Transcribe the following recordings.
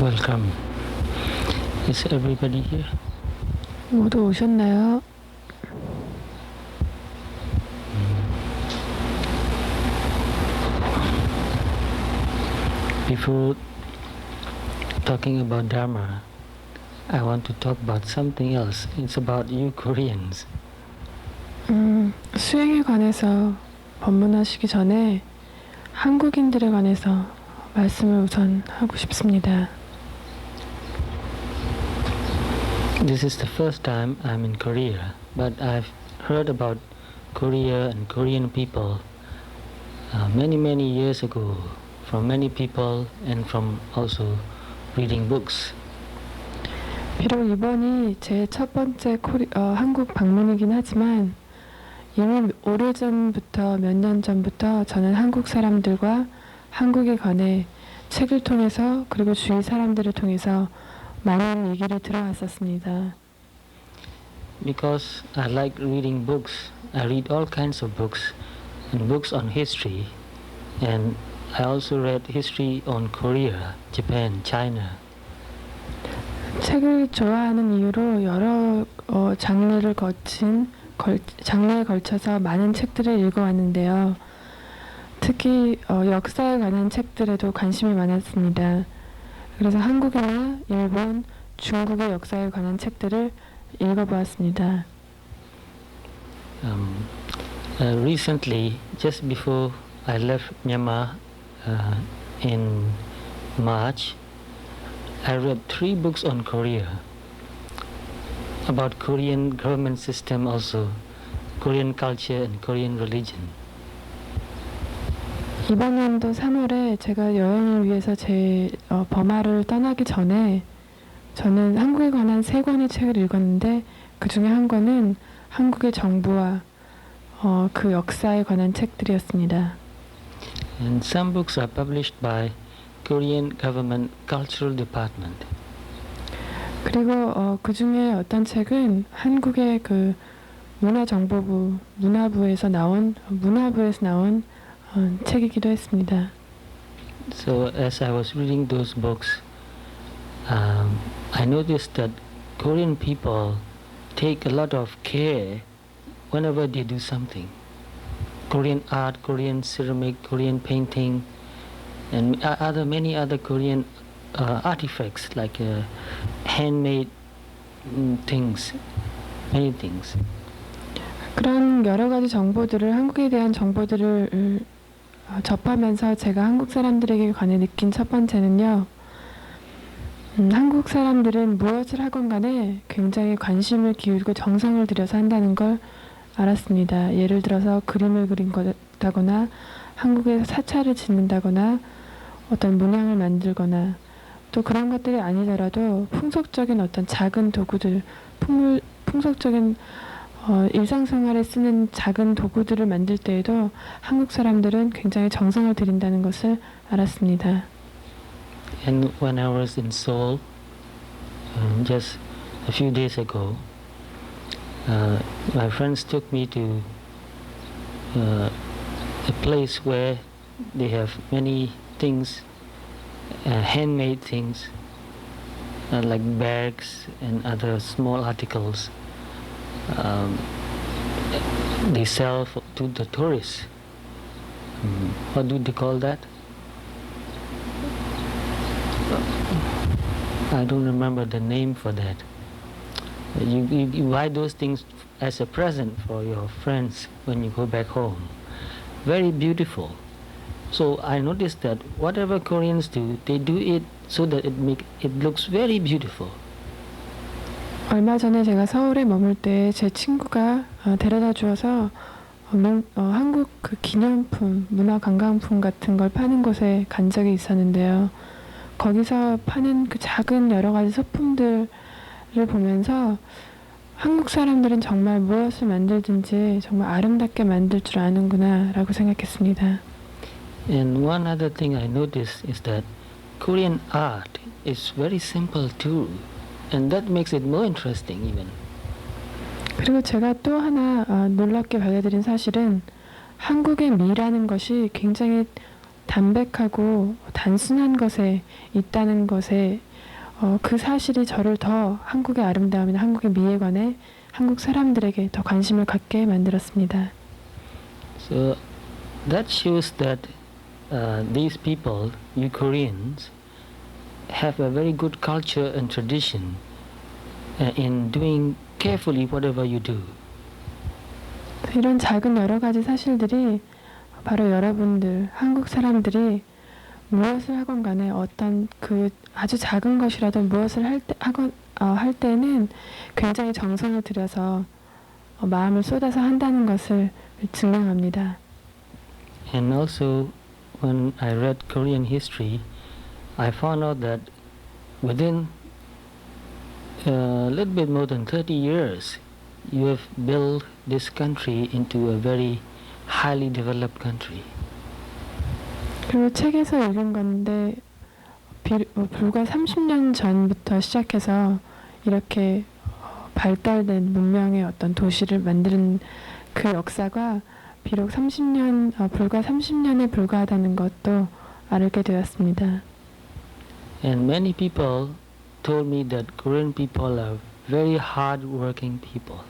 Welcome. Is everybody here? 모두 오셨나요? Before talking about Dharma, I want to talk about something else. It's about you Koreans. 수행에 관해서 법문하시기 전에 한국인들에 관해서 말씀을 우선 하고 싶습니다. This is the first time I'm in Korea, but I've heard about Korea and Korean people many years ago from many people and from also reading books. 비록 이번이 제 첫 번째 한국 방문이긴 하지만 이미 오래전부터 몇 년 전부터 저는 한국 사람들과 한국에 관해 책을 통해서 그리고 주위 사람들을 통해서 많은 얘기를 들어왔었습니다. Because I like reading books, I read all kinds of books and books on history, and I also read history on Korea, Japan, China. 책을 좋아하는 이유로 여러 장르에 걸쳐서 많은 책들을 읽어왔는데요. 특히 역사에 관한 책들에도 관심이 많았습니다. 그래서 한국이나 일본, 중국의 역사에 관한 책들을 읽어보았습니다. Recently, just before I left Myanmar in March, I read 3 books on Korea, about Korean government system also, Korean culture and Korean religion. 이번 연도 3월에 제가 여행을 위해서 제 버마를 떠나기 전에 저는 한국에 관한 3권의 책을 읽었는데 그 중에 한 권은 한국의 정부와 그 역사에 관한 책들이었습니다. And some books are published by Korean government cultural department. 그리고 그 중에 어떤 책은 한국의 그 문화부에서 나온 책이기도 했습니다. So as I was reading those books, I noticed that Korean people take a lot of care whenever they do something. Korean art, Korean ceramic, Korean painting, and many other Korean artifacts like handmade things, many things. 그런 여러 가지 정보들을 한국에 대한 정보들을 접하면서 제가 한국 사람들에게 관해 느낀 첫 번째는요. 한국 사람들은 무엇을 하건 간에 굉장히 관심을 기울이고 정성을 들여서 한다는 걸 알았습니다. 예를 들어서 그림을 그린다거나 한국에서 사찰을 짓는다거나 어떤 문양을 만들거나 또 그런 것들이 아니더라도 풍속적인 어떤 작은 도구들, 풍속적인 일상생활에 쓰는 작은 도구들을 만들 때에도 한국 사람들은 굉장히 정성을 들인다는 것을 알았습니다. And when I was in Seoul, just a few days ago, my friends took me to a place where they have many things, handmade things, like bags and other small articles. They sell to the tourists. What do they call that? I don't remember the name for that. You buy those things as a present for your friends when you go back home. Very beautiful. So I noticed that whatever Koreans do, they do it so that it looks very beautiful. 얼마 전에 제가 서울에 머물 때 제 친구가 데려다 주어서 한국 그 기념품, 문화관광품 같은 걸 파는 곳에 간 적이 있었는데요. 거기서 파는 그 작은 여러 가지 소품들을 보면서 한국 사람들은 정말 무엇을 만들든지 정말 아름답게 만들 줄 아는구나 라고 생각했습니다. And one other thing I noticed is that Korean art is very simple too. And that makes it more interesting even. 그리고 제가 또 하나 놀랍게 받아들인 사실은 한국의 미라는 것이 굉장히 담백하고 단순한 것에 있다는 것에 그 사실이 저를 더 한국의 아름다움이나 한국의 미에 관해 한국 사람들에게 더 관심을 갖게 만들었습니다. So that shows that these people, you Koreans, have a very good culture and tradition in doing carefully whatever you do. 이런 작은 여러 가지 사실들이 바로 여러분들 한국 사람들이 무엇을 하건 간에 어떤 그 아주 작은 것이라도 무엇을 할 때는 굉장히 정성을 들여서 마음을 쏟아서 한다는 것을 증명합니다. And also, when I read Korean history, I found out that within a little bit more than 30 years, you have built this country into a very highly developed country. 그리고 책에서 읽은 건데 불과 30년 전부터 시작해서 이렇게 발달된 문명의 어떤 도시를 만드는 그 역사가 비록 불과 30년에 불과하다는 것도 알게 되었습니다. And many people told me that Korean people are very hard-working people.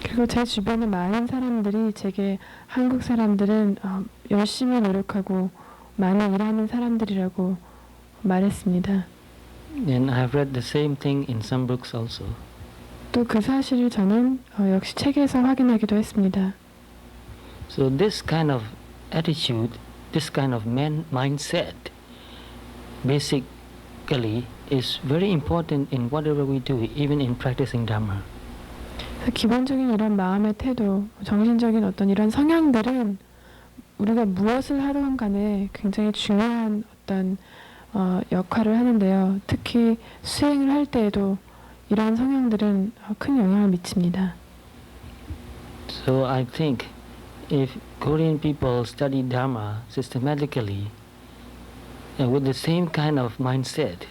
그리고 제 주변의 많은 사람들이 제게 한국 사람들은 열심히 노력하고 많이 일하는 사람들이라고 말했습니다. And I have read the same thing in some books also. 또 그 사실을 저는 역시 책에서 확인하기도 했습니다. So this kind of attitude, this kind of mindset, basically is very important in whatever we do, even in practicing Dharma. 기본적인 이런 마음의 태도, 정신적인 어떤 이런 성향들은 우리가 무엇을 하든 간에 굉장히 중요한 어떤 역할을 하는데요. 특히 수행을 할 때에도 이러한 성향들은 큰 영향을 미칩니다. So I think if Korean people study Dharma systematically with the same kind of mindset,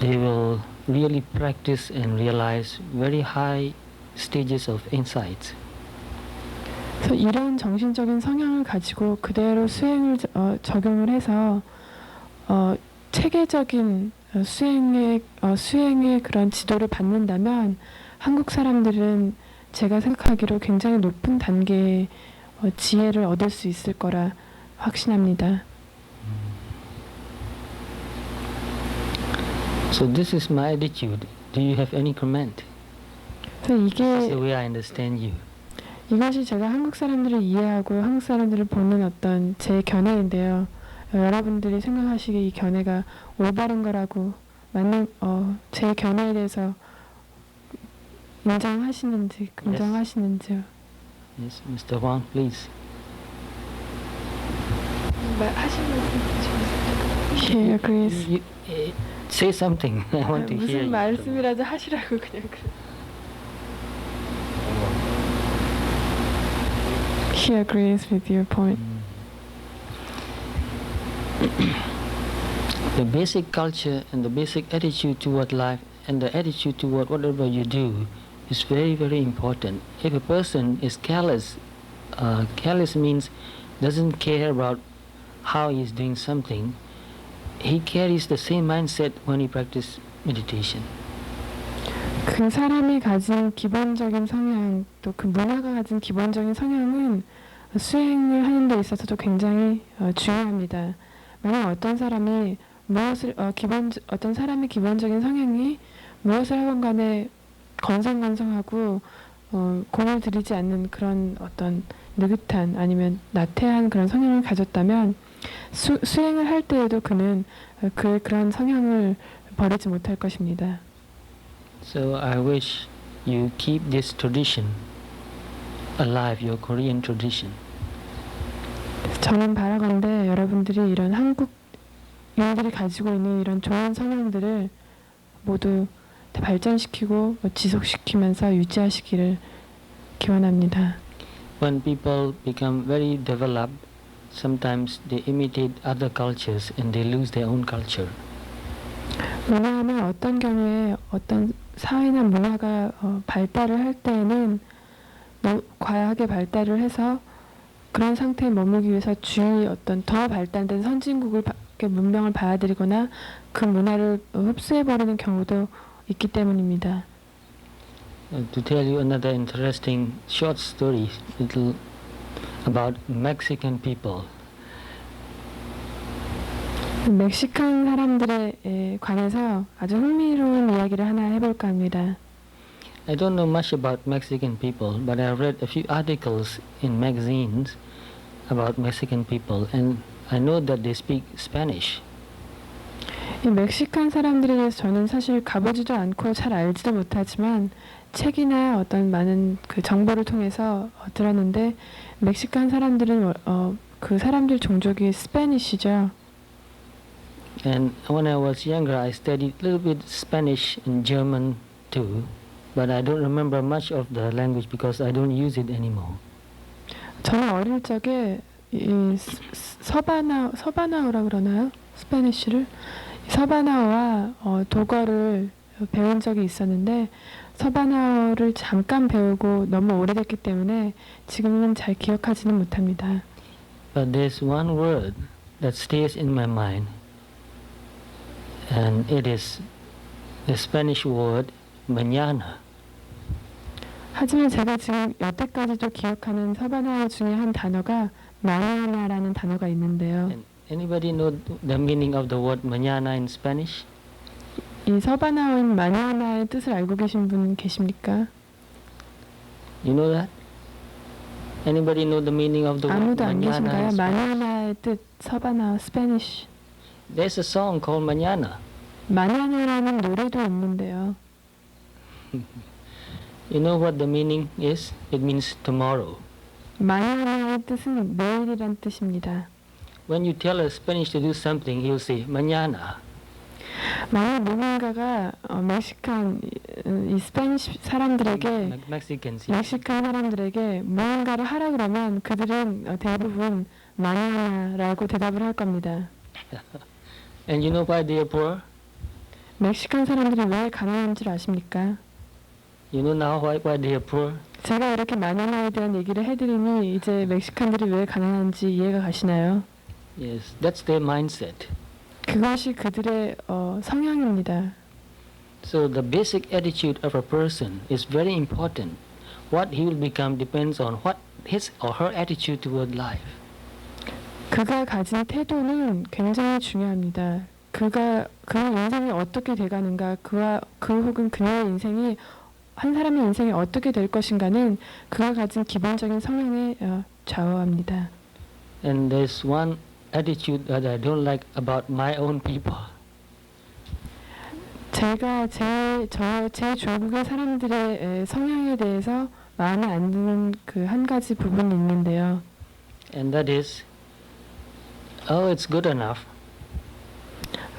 they will really practice and realize very high stages of insights. 그래서 이런 정신적인 성향을 가지고 그대로 수행을 적용을 해서 체계적인 수행의 그런 지도를 받는다면 한국 사람들은 제가 생각하기로 굉장히 높은 단계의 지혜를 얻을 수 있을 거라 확신합니다. So this is my attitude. Do you have any comment? 그래서 That's the way I understand you. 이것이 제가 한국 사람들을 이해하고 한국 사람들을 보는 어떤 제 견해인데요. 여러분들이 생각하시기에 이 견해가 올바른 거라고 맞는 제 견해에 대해서 인정하시는지 긍정하시는지요? Yes, Mr. Wang, please. He agrees. Say something. I want to hear 무슨 you. 말씀이라도 하시라고 그냥 그래. He agrees with your point. The basic culture and the basic attitude toward life and the attitude toward whatever you do is very, very important. If a person is careless, careless means doesn't care about how he is doing something, he carries the same mindset when he practices meditation. 그 사람이 가진 기본적인 성향, 또 그 문화가 가진 기본적인 성향은 수행을 하는 데 있어서도 굉장히 중요합니다. 만약 어떤 사람이 어떤 사람의 기본적인 성향이 무엇을 하건 간에 건성건성하고 공을 들이지 않는 그런 어떤 느긋한 아니면 나태한 그런 성향을 가졌다면 수행을 할 때에도 그는 그런 성향을 버리지 못할 것입니다. So I wish you keep this tradition alive, your Korean tradition. 저는 바라건대 여러분들이 이런 한국인들이 가지고 있는 이런 좋은 성향들을 모두 발전시키고 지속시키면서 유지하시기를 기원합니다. When people become very developed, sometimes they imitate other cultures and they lose their own culture. 왜냐하면 어떤 경우에 어떤 사회나 문화가 발달을 할 때에는 과하게 발달을 해서 그런 상태에 머물기 위해서 주위 어떤 더 발달된 선진국의 문명을 받아들이거나 그 문화를 흡수해버리는 경우도 있기 때문입니다. To tell you another interesting short story little about Mexican people. 멕시칸 사람들에 관해서 아주 흥미로운 이야기를 하나 해볼까 합니다. I don't know much about Mexican people, but I read a few articles in magazines about Mexican people, and I know that they speak Spanish. 이 멕시칸 사람들에 대해서 저는 사실 가보지도 않고 잘 알지도 못하지만 책이나 어떤 많은 그 정보를 통해서 들었는데 멕시칸 사람들은 그 사람들 종족이 스페니쉬죠. And when I was younger, I studied a little bit Spanish and German too, but I don't remember much of the language because I don't use it anymore. 저는 어릴 적에 이 서바나어라 그러나요? 스페니쉬를 서바나어와 독어를 배운 적이 있었는데 서바나어를 잠깐 배우고 너무 오래됐기 때문에 지금은 잘 기억하지는 못합니다. But there's one word that stays in my mind, and it is the Spanish word mañana. 하지만 제가 지금 여태까지도 기억하는 서바나어 중에 한 단어가 마ñana라는 단어가 있는데요. And anybody know the meaning of the word mañana in Spanish? 이 서바나어인 마ñana의 뜻을 알고 계신 분 계십니까? You know that? Anybody know the meaning of the word 아무도 안 mañana? 계신가요? in Spanish? 마ñana의 뜻 서바나어 스페니쉬. There's a song called Mañana. 마ñana라는 노래도 있는데요. You know what the meaning is? It means tomorrow. 마ñana의 뜻은 내일이란 뜻입니다. When you tell a Spanish to do something, he'll say mañana. 만약 누군가가 멕시칸 이 스페니쉬 사람들에게 Mexicans. 멕시칸 사람들에게 무언가를 하라 그러면 그들은 대부분 마ñana라고 대답을 할 겁니다. And you know why they are poor? 멕시칸 사람들이 왜 가난한 줄 아십니까? You know now why they are poor? 제가 이렇게 마ñana에 대한 얘기를 해드리니 이제 멕시칸들이 왜 가난한지 이해가 가시나요? Yes, that's their mindset. 그것이 그들의 성향입니다. So the basic attitude of a person is very important. What he will become depends on what his or her attitude toward life. 그가 가진 태도는 굉장히 중요합니다. 그의 인생이 어떻게 돼가는가, 그 혹은 그녀의 인생이 한 사람의 인생이 어떻게 될 것인가는 그가 가진 기본적인 성향에 좌우합니다. And there's one attitude that I don't like about my own people. 제가 제 조국의 사람들의 성향에 대해서 마음에 안 드는 그 한 가지 부분이 있는데요. And that is, oh, it's good enough.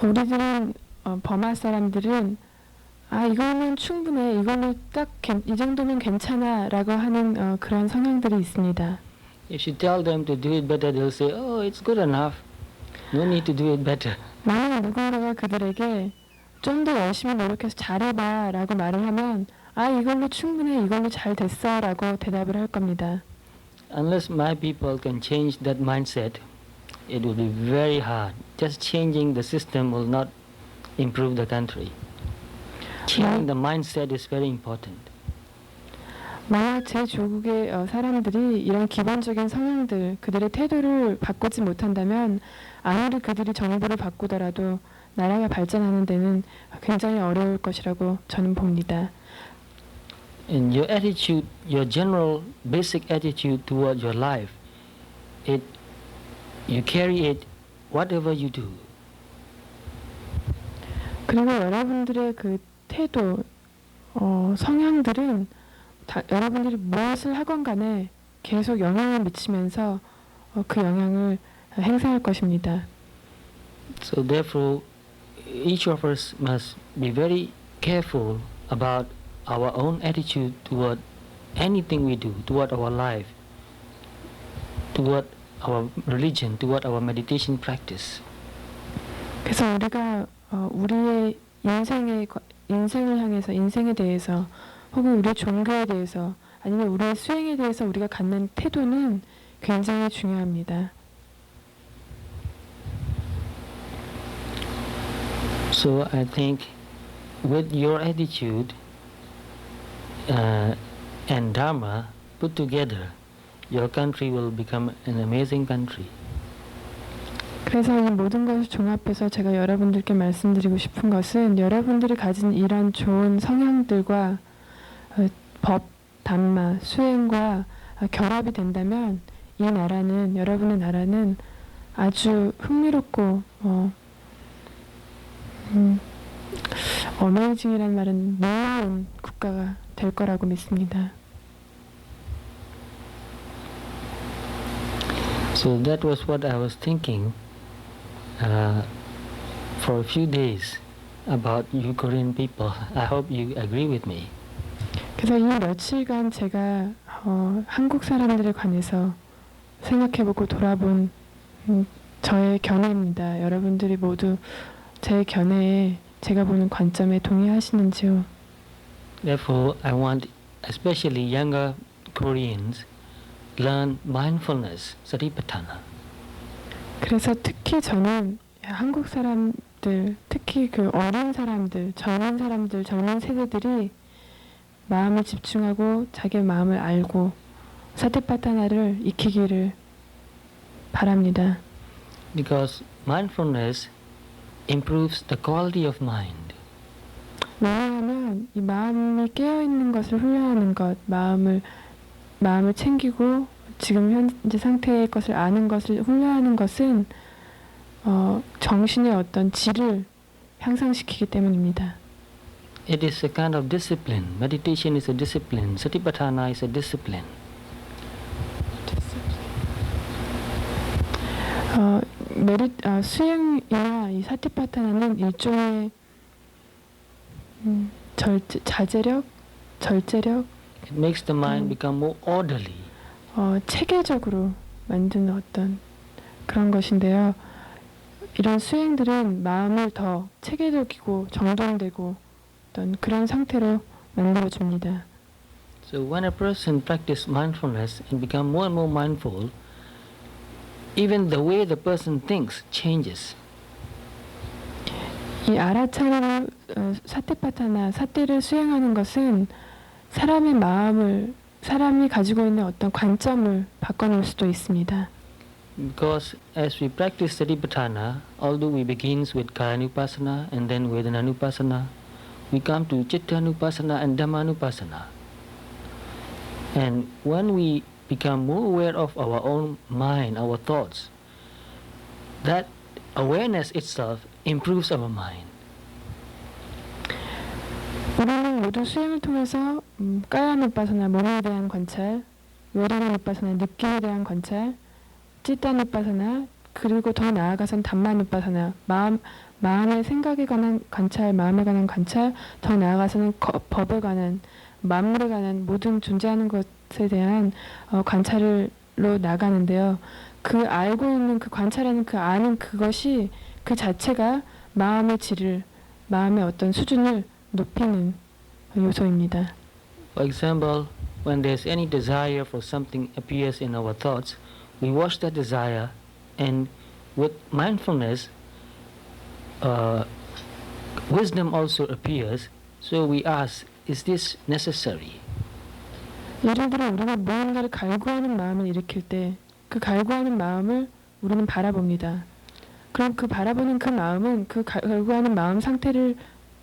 우리들은 버마 사람들은 이거는 충분해, 이걸로 딱 이 정도면 괜찮아라고 하는 그런 성향들이 있습니다. If you tell them to do it better, they'll say, oh, it's good enough. No need to do it better. 만약 누군가가 그들에게 좀 더 열심히 노력해서 잘해봐라고 말을 하면 이걸로 충분해, 이걸로 잘 됐어라고 대답을 할 겁니다. Unless my people can change that mindset, it will be very hard. Just changing the system will not improve the country. Changing the mindset is very important. 만약 제 조국의 사람들이 이런 기본적인 성향들, 그들의 태도를 바꾸지 못한다면 아무리 그들이 정부를 바꾸더라도 나라가 발전하는 데는 굉장히 어려울 것이라고 저는 봅니다. And your attitude, your general basic attitude toward your life, you carry it whatever you do. 그리고 여러분들의 그 태도, 성향들은 여러분들이 무엇을 하건 간에 계속 영향을 미치면서 그 영향을 행사할 것입니다. So therefore, each of us must be very careful about our own attitude toward anything we do, toward our life, toward our religion, toward our meditation practice. 그래서 우리가 우리의 인생을 향해서, 인생에 대해서, 혹은 우리의 종교에 대해서, 아니면 우리의 수행에 대해서 우리가 갖는 태도는 굉장히 중요합니다. So I think with your attitude and Dharma put together, your country will become an amazing country. 그래서 이 모든 것을 종합해서 제가 여러분들께 말씀드리고 싶은 것은 여러분들이 가진 이런 좋은 성향들과 법, 담마, 수행과 결합이 된다면 이 나라는 여러분의 나라는 아주 흥미롭고 어메이징이라는 말은 놀라운 국가가 될 거라고 믿습니다. So that was what I was thinking for a few days about you Korean people. I hope you agree with me. 그래서 이 며칠간 제가 한국 사람들에 관해서 생각해보고 돌아본 저의 견해입니다. 여러분들이 모두 제 견해에 제가 보는 관점에 동의하시는지요? Therefore, I want especially younger Koreans learn mindfulness, satipatthana. 그래서 특히 저는 한국 사람들, 특히 그 어린 사람들, 젊은 세대들이 마음을 집중하고 자기의 마음을 알고 사티파타나를 익히기를 바랍니다. Because mindfulness improves the quality of mind. 왜냐하면 이 마음이 깨어 있는 것을 훈련하는 것, 마음을 챙기고 지금 현재 상태의 것을 아는 것을 훈련하는 것은 정신의 어떤 질을 향상시키기 때문입니다. It is a kind of discipline. Meditation is a discipline. Satipatthana is a discipline. 수행이나 이 사티파타나는 일종의 자제력, 절제력, It makes the mind become more orderly. 체계적으로 만드는 어떤 그런 것인데요. 이런 수행들은 마음을 더 체계적이고 정돈되고 어떤 그런 상태로 만들어줍니다. So when a person practices mindfulness and become more and more mindful, even the way the person thinks changes. 이 아라차나 사티파타나 사티를 수행하는 것은 사람이 가지고 있는 어떤 관점을 바꿔놓을 수도 있습니다. Because as we practice Satipatthana, although we begins with Kayanupassana and then Vedananupassana, we come to Chittanupassana and Dhammanupassana. And when we become more aware of our own mind, our thoughts, that awareness itself improves our mind. 우리는 모두 수행을 통해서 까야누파사나 몸에 대한 관찰, 웨다나누파사나 느낌에 대한 관찰, 찌따누파사나 그리고 더 나아가선 담마누파사나 마음의 생각에 관한 관찰, 마음에 관한 관찰, 더 나아가서는 법에 관한 만물에 관한 모든 존재하는 것에 대한 관찰로 나가는데요. 그 알고 있는 그 관찰하는 그 아는 그것이 그 자체가 마음의 질을, 마음의 어떤 수준을 높이는 요소입니다. For example, when there's any desire for something appears in our thoughts, we watch that desire, and with mindfulness, wisdom also appears. So we ask, is this necessary? 예를 들어 우리가 무언가를 갈구하는 마음을 일으킬 때 그 갈구하는 마음을 우리는 바라봅니다. 그럼 그 바라보는 그 마음은 그 갈구하는 마음 상태를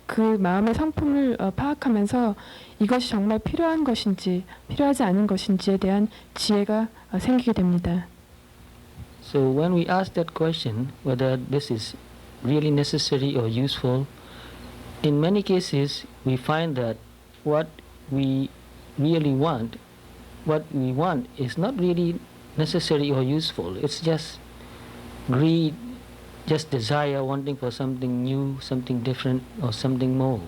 그 마음의 성품을 파악하면서 이것이 정말 필요한 것인지 필요하지 않은 것인지에 대한 지혜가 생기게 됩니다. So when we ask that question, whether this is really necessary or useful, in many cases we find that what we want is not really necessary or useful. It's just greed, just desire, wanting for something new, something different, or something more.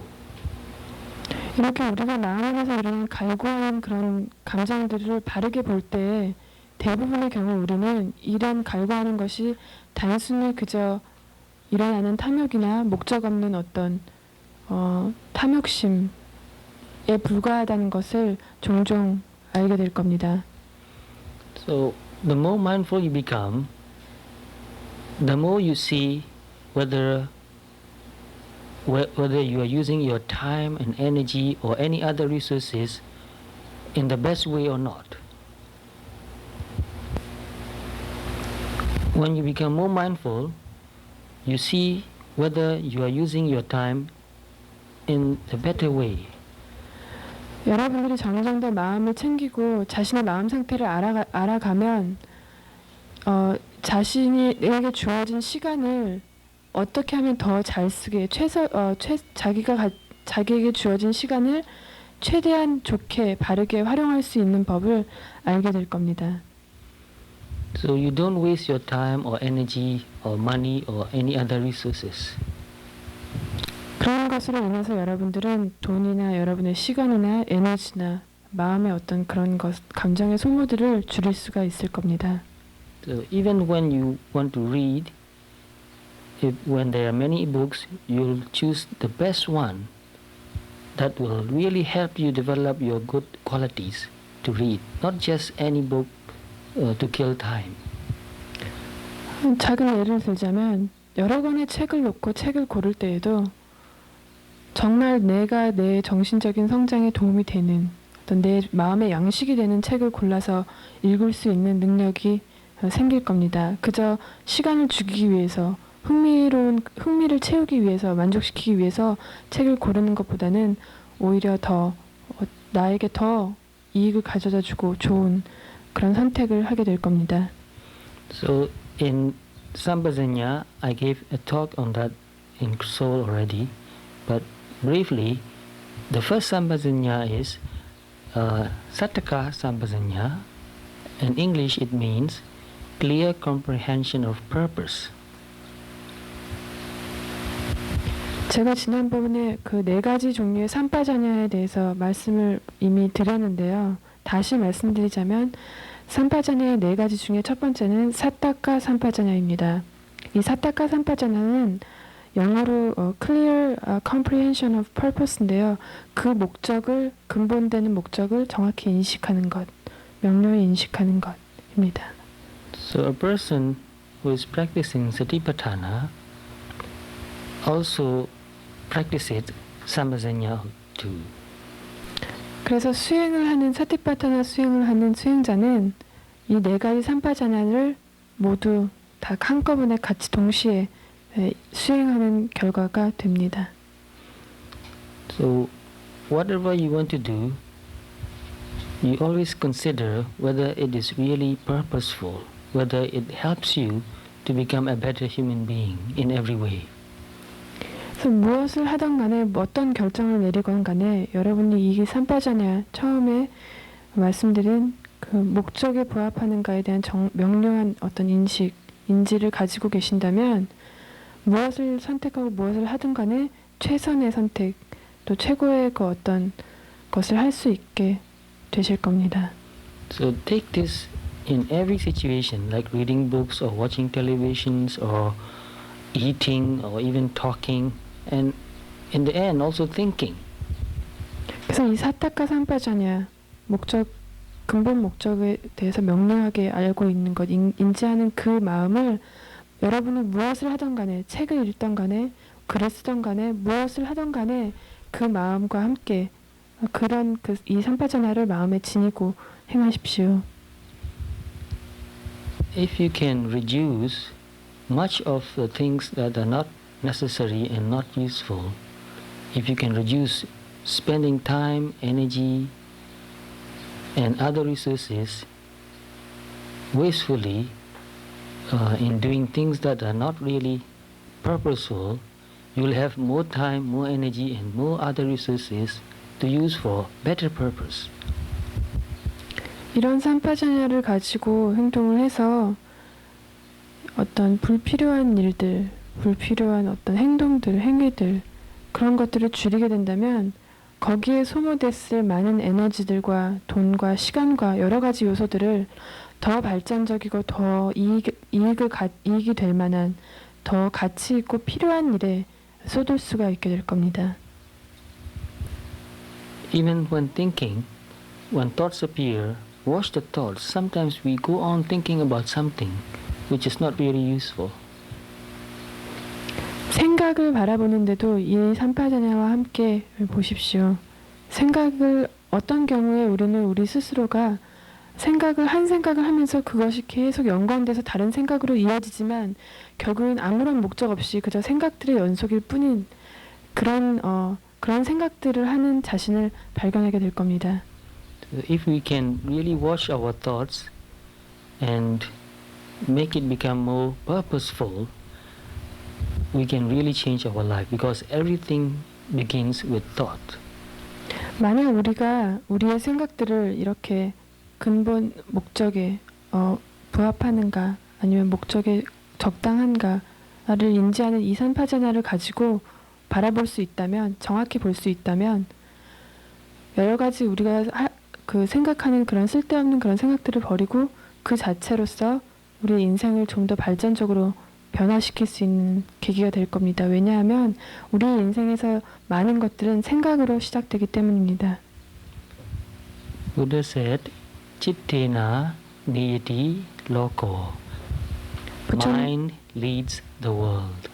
이렇게 우리가 마음 안에서 일어나는 갈구하는 그런 감정들을 바르게 볼 때 대부분의 경우 우리는 이런 갈구하는 것이 단순히 그저 일어나는 탐욕이나 목적 없는 어떤 탐욕심에 불과하다는 것을 종종 알게 될 겁니다. So The more mindful you become, the more you see whether you are using your time and energy or any other resources in the best way or not. When you become more mindful, you see whether you are using your time in a better way. 여러분들이 점점 더 마음을 챙기고 자신의 마음 상태를 알아가면 자신에게 주어진 시간을 어떻게 하면 더 잘 쓰게 자기에게 주어진 시간을 최대한 좋게 바르게 활용할 수 있는 법을 알게 될 겁니다. So you don't waste your time or energy or money or any other resources. 그런 것으로 인해서 여러분들은 돈이나 여러분의 시간이나 에너지나 마음의 어떤 그런 감정의 소모들을 줄일 수가 있을 겁니다. So even when you want to read, when there are many books, you'll choose the best one that will really help you develop your good qualities to read, not just any book to kill time. 작은 예를 들자면 여러 권의 책을 놓고 책을 고를 때에도 정말 내가 내 정신적인 성장에 도움이 되는 어떤 내 마음의 양식이 되는 책을 골라서 읽을 수 있는 능력이 생길 겁니다. 그저 시간을 죽이기 위해서 흥미를 채우기 위해서 만족시키기 위해서 책을 고르는 것보다는 오히려 더 나에게 더 이익을 가져다주고 좋은 그런 선택을 하게 될 겁니다. So in Sambhajanya, I gave a talk on that in Seoul already, but briefly, the first Sambhajanya is Sattaka Sambhajanya. In English, it means clear comprehension of purpose. 제가 지난번에 그 4가지 종류의 삼파자냐에 대해서 말씀을 이미 드렸는데요. 다시 말씀드리자면 삼파자냐의 4가지 중에 첫 번째는 사타카 삼파자냐입니다. 이 사타카 삼파자냐는 영어로 clear comprehension of purpose인데요. 그 목적을 근본되는 목적을 정확히 인식하는 것, 명료히 인식하는 것입니다. So a person who is practicing Satipatthana also practices Sambhajanya too. 그래서 수행을 하는 사티파타나 수행을 하는 수행자는 이 4가지 삼파자냐를 모두 다 한꺼번에 같이 동시에 수행하는 결과가 됩니다. So whatever you want to do, you always consider whether it is really purposeful, whether it helps you to become a better human being in every way. 그래서 무엇을 하던 간에 어떤 결정을 내리건 간에 여러분이 이 삼파자냐 처음에 말씀드린 그 목적에 부합하는가에 대한 명료한 어떤 인지를 가지고 계신다면 무엇을 선택하고 무엇을 하든 간에 최선의 선택 또 최고의 그 어떤 것을 할 수 있게 되실 겁니다. So take this in every situation, like reading books or watching televisions or eating or even talking, and in the end also thinking. 그래서 이 사타카 삼파자냐 근본 목적에 대해서 명료하게 알고 있는 것, 인지하는 그 마음을 여러분은 무엇을 하던 간에 책을 읽던 간에 글을 쓰던 간에 무엇을 하던 간에 그 마음과 함께 그런 이 삼파자냐를 마음에 지니고 행하십시오. If you can reduce much of the things that are not necessary and not useful, if you can reduce spending time, energy, and other resources wastefully in doing things that are not really purposeful, you will have more time, more energy, and more other resources to use for better purpose. 이런 삼파자냐를 가지고 행동을 해서 어떤 불필요한 일들, 불필요한 어떤 행동들, 행위들 그런 것들을 줄이게 된다면 거기에 소모됐을 많은 에너지들과 돈과 시간과 여러 가지 요소들을 더 발전적이고 더 이익이 될 만한 더 가치 있고 필요한 일에 쏟을 수가 있게 될 겁니다. Even when thinking, when thoughts appear, watch the thoughts, sometimes we go on thinking about something which is not really useful. 생각을 바라보는데도 이 삼파자냐와 함께 보십시오. 생각을 어떤 경우에 우리는 우리 스스로가 한 생각을 하면서 그것이 계속 연관돼서 다른 생각으로 이어지지만 결국은 아무런 목적 없이 그저 생각들의 연속일 뿐인 그런 생각들을 하는 자신을 발견하게 될 겁니다. So if we can really watch our thoughts and make it become more purposeful, we can really change our life because everything begins with thought. 만약 우리가 우리의 생각들을 이렇게 근본 목적에 부합하는가 아니면 목적에 적당한가를 인지하는 이 삼파자냐를 가지고 바라볼 수 있다면, 정확히 볼 수 있다면 여러 가지 우리가 생각하는 그런 쓸데없는 그런 생각들을 버리고 그 자체로서 우리의 인생을 좀 더 발전적으로 변화시킬 수 있는 계기가 될 겁니다. 왜냐하면 우리의 인생에서 많은 것들은 생각으로 시작되기 때문입니다. Buddha said, Chittena niyati loko. Mind leads the world.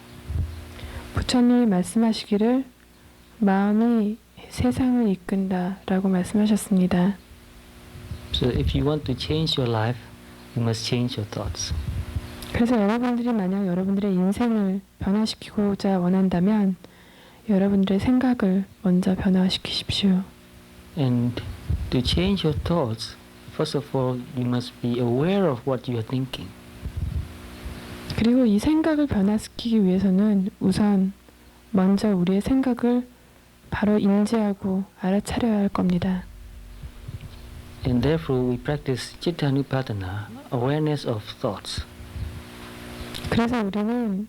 부처님이 말씀하시기를 마음이 세상을 이끈다라고 말씀하셨습니다. So if you want to change your life, you must change your thoughts. 그래서 여러분들이 만약 여러분들의 인생을 변화시키고자 원한다면 여러분들의 생각을 먼저 변화시키십시오. And to change your thoughts, first of all, you must be aware of what you are thinking. 그리고 이 생각을 변화시키기 위해서는 우선 먼저 우리의 생각을 바로 인지하고 알아차려야 할 겁니다. And therefore we practice Chittanupaddana, awareness of thoughts. 그래서 우리는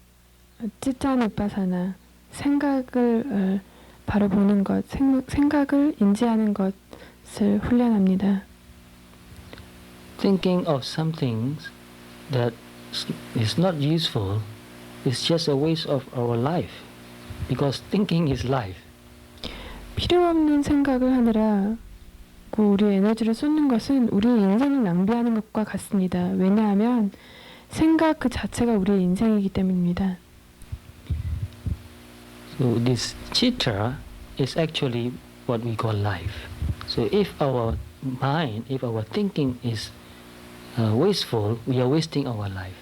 찌짜누파사나 생각을 바로 보는 것, 생각을 인지하는 것을 훈련합니다. Thinking of some things that is not useful is just a waste of our life, because thinking is life. 필요 없는 생각을 하느라 우리의 에너지를 쏟는 것은 우리의 인생을 낭비하는 것과 같습니다. 왜냐하면 생각 그 자체가 우리의 인생이기 때문입니다. So this chitta is actually what we call life. So if our mind, if our thinking is wasteful, we are wasting our life.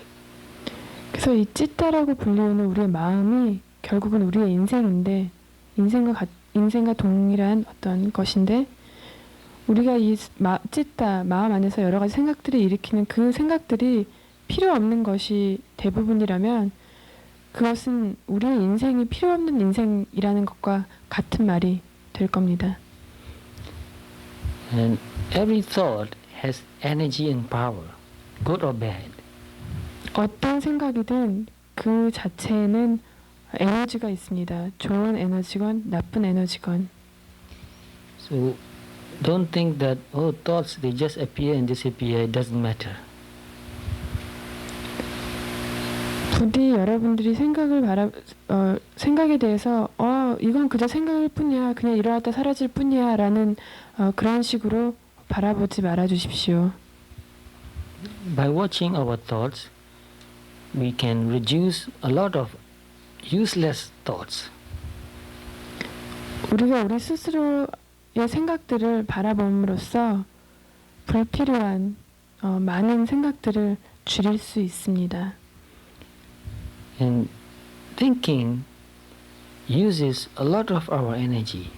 그래서 이 찌따라고 불리우는 우리의 마음이 결국은 우리의 인생인데 인생과 동일한 어떤 것인데 우리가 이 찌따 마음 안에서 여러 가지 생각들이 일으키는 그 생각들이 필요 없는 것이 대부분이라면 그것은 우리의 인생이 필요 없는 인생이라는 것과 같은 말이 될 겁니다. And every thought has energy and power, good or bad. 어떤 생각이든 그 자체에는 에너지가 있습니다. 좋은 에너지건 나쁜 에너지건. So don't think that thoughts they just appear and disappear. It doesn't matter. 부디 여러분들이 생각에 대해서 이건 그저 생각일 뿐이야, 그냥 일어났다 사라질 뿐이야라는 그런 식으로 바라보지 말아 주십시오. By watching our thoughts, we can reduce a lot of useless thoughts. 우리가 우리 스스로의 생각들을 바라봄으로써 불필요한 많은 생각들을 줄일 수 있습니다. And thinking uses a lot of our energy.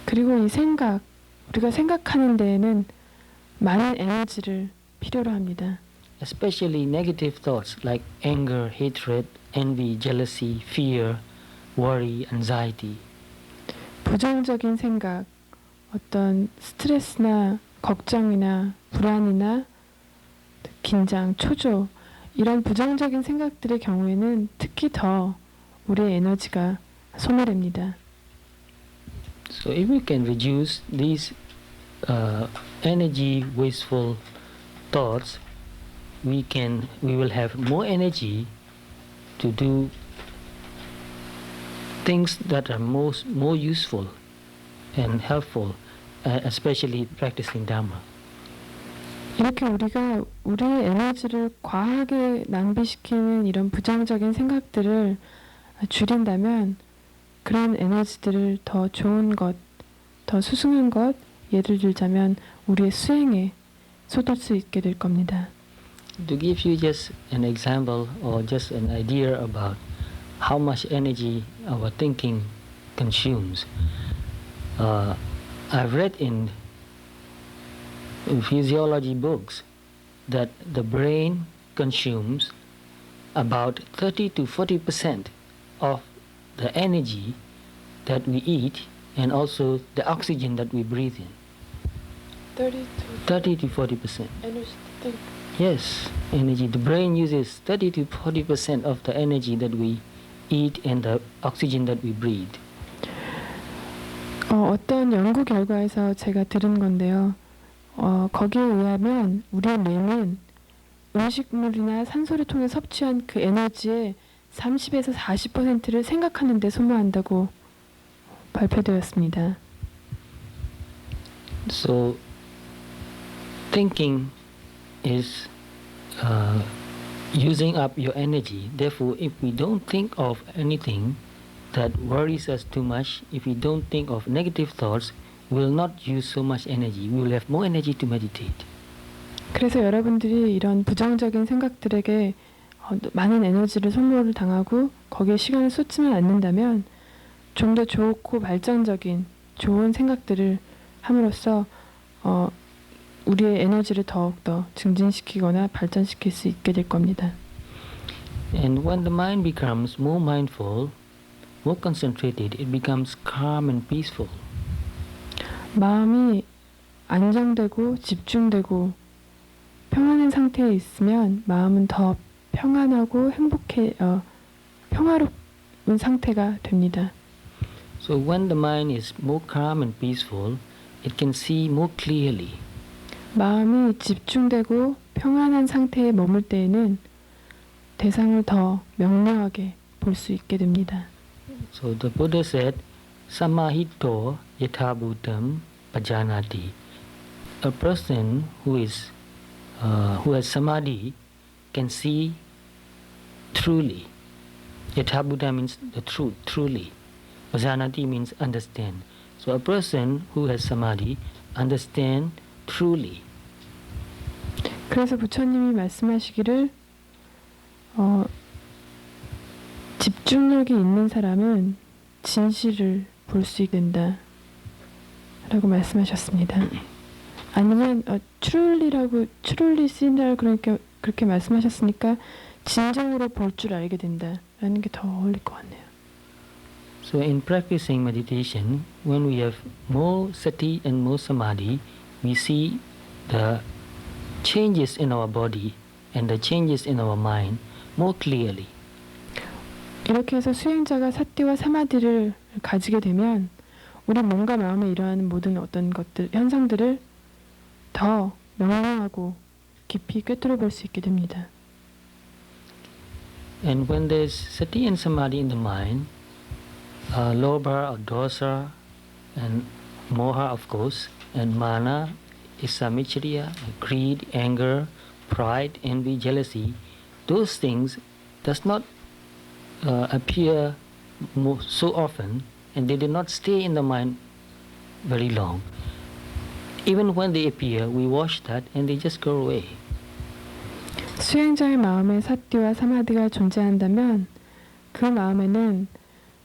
그리고 이 우리가 생각하는 데에는 많은 에너지를 필요로 합니다. Especially negative thoughts like anger, hatred, envy, jealousy, fear, worry, anxiety. 부정적인 생각, 어떤 스트레스나 걱정이나 불안이나 긴장, 초조 이런 부정적인 생각들의 경우에는 특히 더 우리의 에너지가 소모됩니다. So if we can reduce these energy wasteful thoughts, we will have more energy to do things that are more useful and helpful, especially practicing Dhamma. 이렇게 우리가 우리의 에너지를 과하게 낭비시키는 이런 부정적인 생각들을 줄인다면 그런 에너지들을 더 좋은 것, 더 수승한 것, 예를 들자면 우리의 수행에 쏟을 수 있게 될 겁니다. To give you just an example or just an idea about how much energy our thinking consumes, I've read in physiology books that the brain consumes about 30 to 40% of the energy that we eat and also the oxygen that we breathe in. 30 to 40%. 에너지 think. Yes, energy. The brain uses 30 to 40% of the energy that we eat and the oxygen that we breathe. 어떤 연구 결과에서 제가 들은 건데요. 거기에 의하면 우리의 뇌는 음식물이나 산소를 통해 섭취한 그 에너지의 30에서 40%를 생각하는 데 소모한다고 발표되었습니다. So, thinking is using up your energy. Therefore, if we don't think of anything that worries us too much, if we don't think of negative thoughts, we will not use so much energy. We will have more energy to meditate. 그래서 여러분들이 이런 부정적인 생각들에게 많은 에너지를 소모를 당하고 거기에 시간을 쏟지만 않는다면 좀 더 좋고 발전적인 좋은 생각들을 함으로써 우리의 에너지를 더욱더 증진시키거나 발전시킬 수 있게 될 겁니다. And when the mind becomes more mindful, more concentrated, it becomes calm and peaceful. 마음이 안정되고 집중되고 평안한 상태에 있으면 마음은 더 평안하고 평화로운 상태가 됩니다. So when the mind is more calm and peaceful, it can see more clearly. 마음이 집중되고 평안한 상태에 머물 때에는 대상을 더 명료하게 볼 수 있게 됩니다. So the Buddha said, Samahito yathabhutam pajanati. A person who has samadhi can see truly. Yathabhuta means the truth, truly. Pajanati means understand. So a person who has samadhi understand truly. 그래서 부처님이 말씀하시기를 집중력이 있는 사람은 진실을 볼 수 있게 된다 라고 말씀하셨습니다. 아니면 truly 쓰인다고 그렇게 말씀하셨으니까 진정으로 볼 줄 알게 된다라는 게 더 어울릴 것 같네요. So in practicing meditation, when we have more sati and more samadhi, we see the changes in our body and the changes in our mind more clearly. 이렇게 해서 수행자가 사티와 사마디를 가지게 되면 우리 몸과 마음에 일어나는 모든 어떤 것들, 현상들을 더 명랑하고 깊이 꿰뚫어 볼 수 있게 됩니다. And when there's sati and samadhi in the mind, lobha or dosa and moha, of course, and mana is samicchariya, greed, anger, pride, envy, jealousy. Those things does not appear so often, and they do not stay in the mind very long. Even when they appear, we watch that and they just go away. 수행자의 마음에 사티와 사마디가 존재한다면 그 마음에는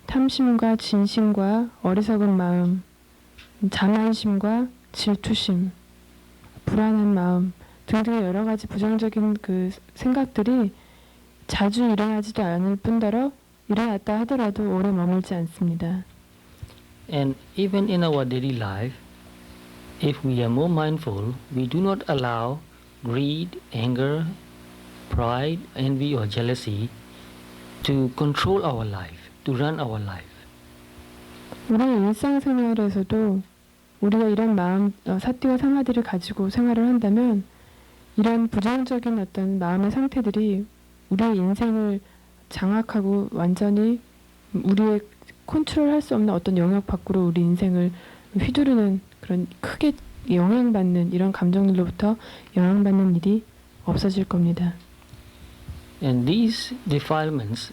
탐심과 진심과 어리석은 마음, 자만심과 질투심, 불안한 마음 등등의 여러 가지 부정적인 그 생각들이 자주 일어나지도 않을 뿐더러 일어났다 하더라도 오래 머물지 않습니다. And even in our daily life, if we are more mindful, we do not allow greed, anger, pride, envy or jealousy to control our life, to run our life. 우리의 일상생활에서도 우리가 이런 마음, 사티와 사마디를 가지고 생활을 한다면 이런 부정적인 어떤 마음의 상태들이 우리의 인생을 장악하고 완전히 우리의 컨트롤할 수 없는 어떤 영역 밖으로 우리 인생을 휘두르는 그런 크게 영향받는 이런 감정들로부터 영향받는 일이 없어질 겁니다. And these defilements,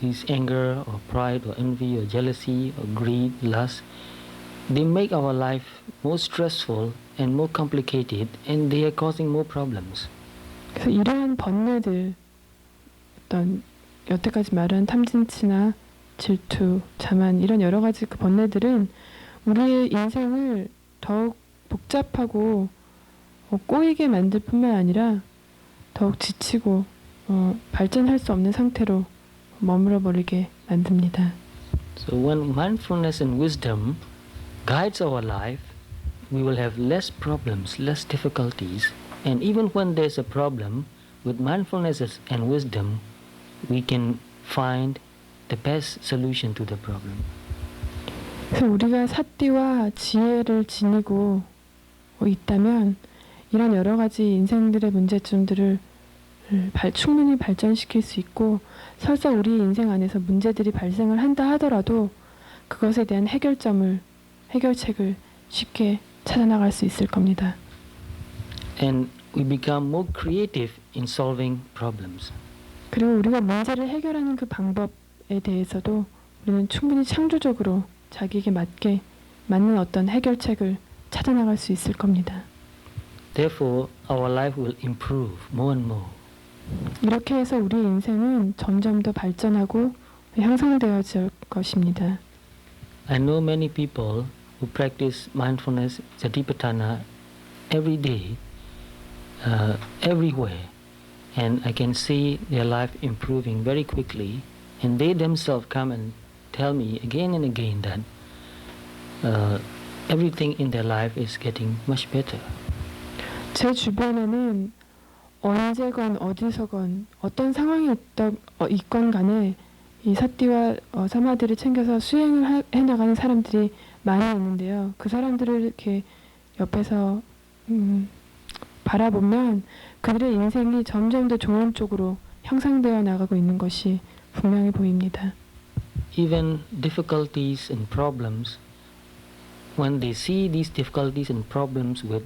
these anger or pride or envy or jealousy or greed, lust, they make our life more stressful and more complicated, and they are causing more problems. 그래서 이러한 번뇌들, 어떤 여태까지 말한 탐진치나 질투, 자만 이런 여러 가지 그 번뇌들은 우리의 인생을 더욱 복잡하고 꼬이게 만들 뿐만 아니라 더욱 지치고 발전할 수 없는 상태로 머물러 버리게 만듭니다. So when mindfulness and wisdom guides our life, we will have less problems, less difficulties, and even when there's a problem, with mindfulness and wisdom, we can find the best solution to the problem. 그래서 우리가 사띠와 지혜를 지니고 있다면 이런 여러 가지 인생들의 문제점들을 충분히 발전시킬 수 있고, 설사 우리 인생 안에서 문제들이 발생을 한다 하더라도 그것에 대한 해결책을 쉽게 찾아나갈 수 있을 겁니다. And we become more creative in solving problems. 그리고 우리가 문제를 해결하는 그 방법에 대해서도 우리는 충분히 창조적으로 자기에게 맞는 어떤 해결책을 찾아나갈 수 있을 겁니다. Therefore, our life will improve more and more. 이렇게 해서 우리의 인생은 점점 더 발전하고 향상되어질 것입니다. I know many people who practice mindfulness, Satipatthana, every day, everywhere, and I can see their life improving very quickly, and they themselves come and tell me again and again that everything in their life is getting much better. 제 주변에는 언제건 어디서건 어떤 상황이 있건 간에 이 사띠와 사마디를 챙겨서 수행을 해나가는 사람들이 많이 있는데요. 그 사람들을 이렇게 옆에서 바라보면 그들의 인생이 점점 더 좋은 쪽으로 향상되어 나가고 있는 것이 분명히 보입니다. Even difficulties and problems, when they see these difficulties and problems with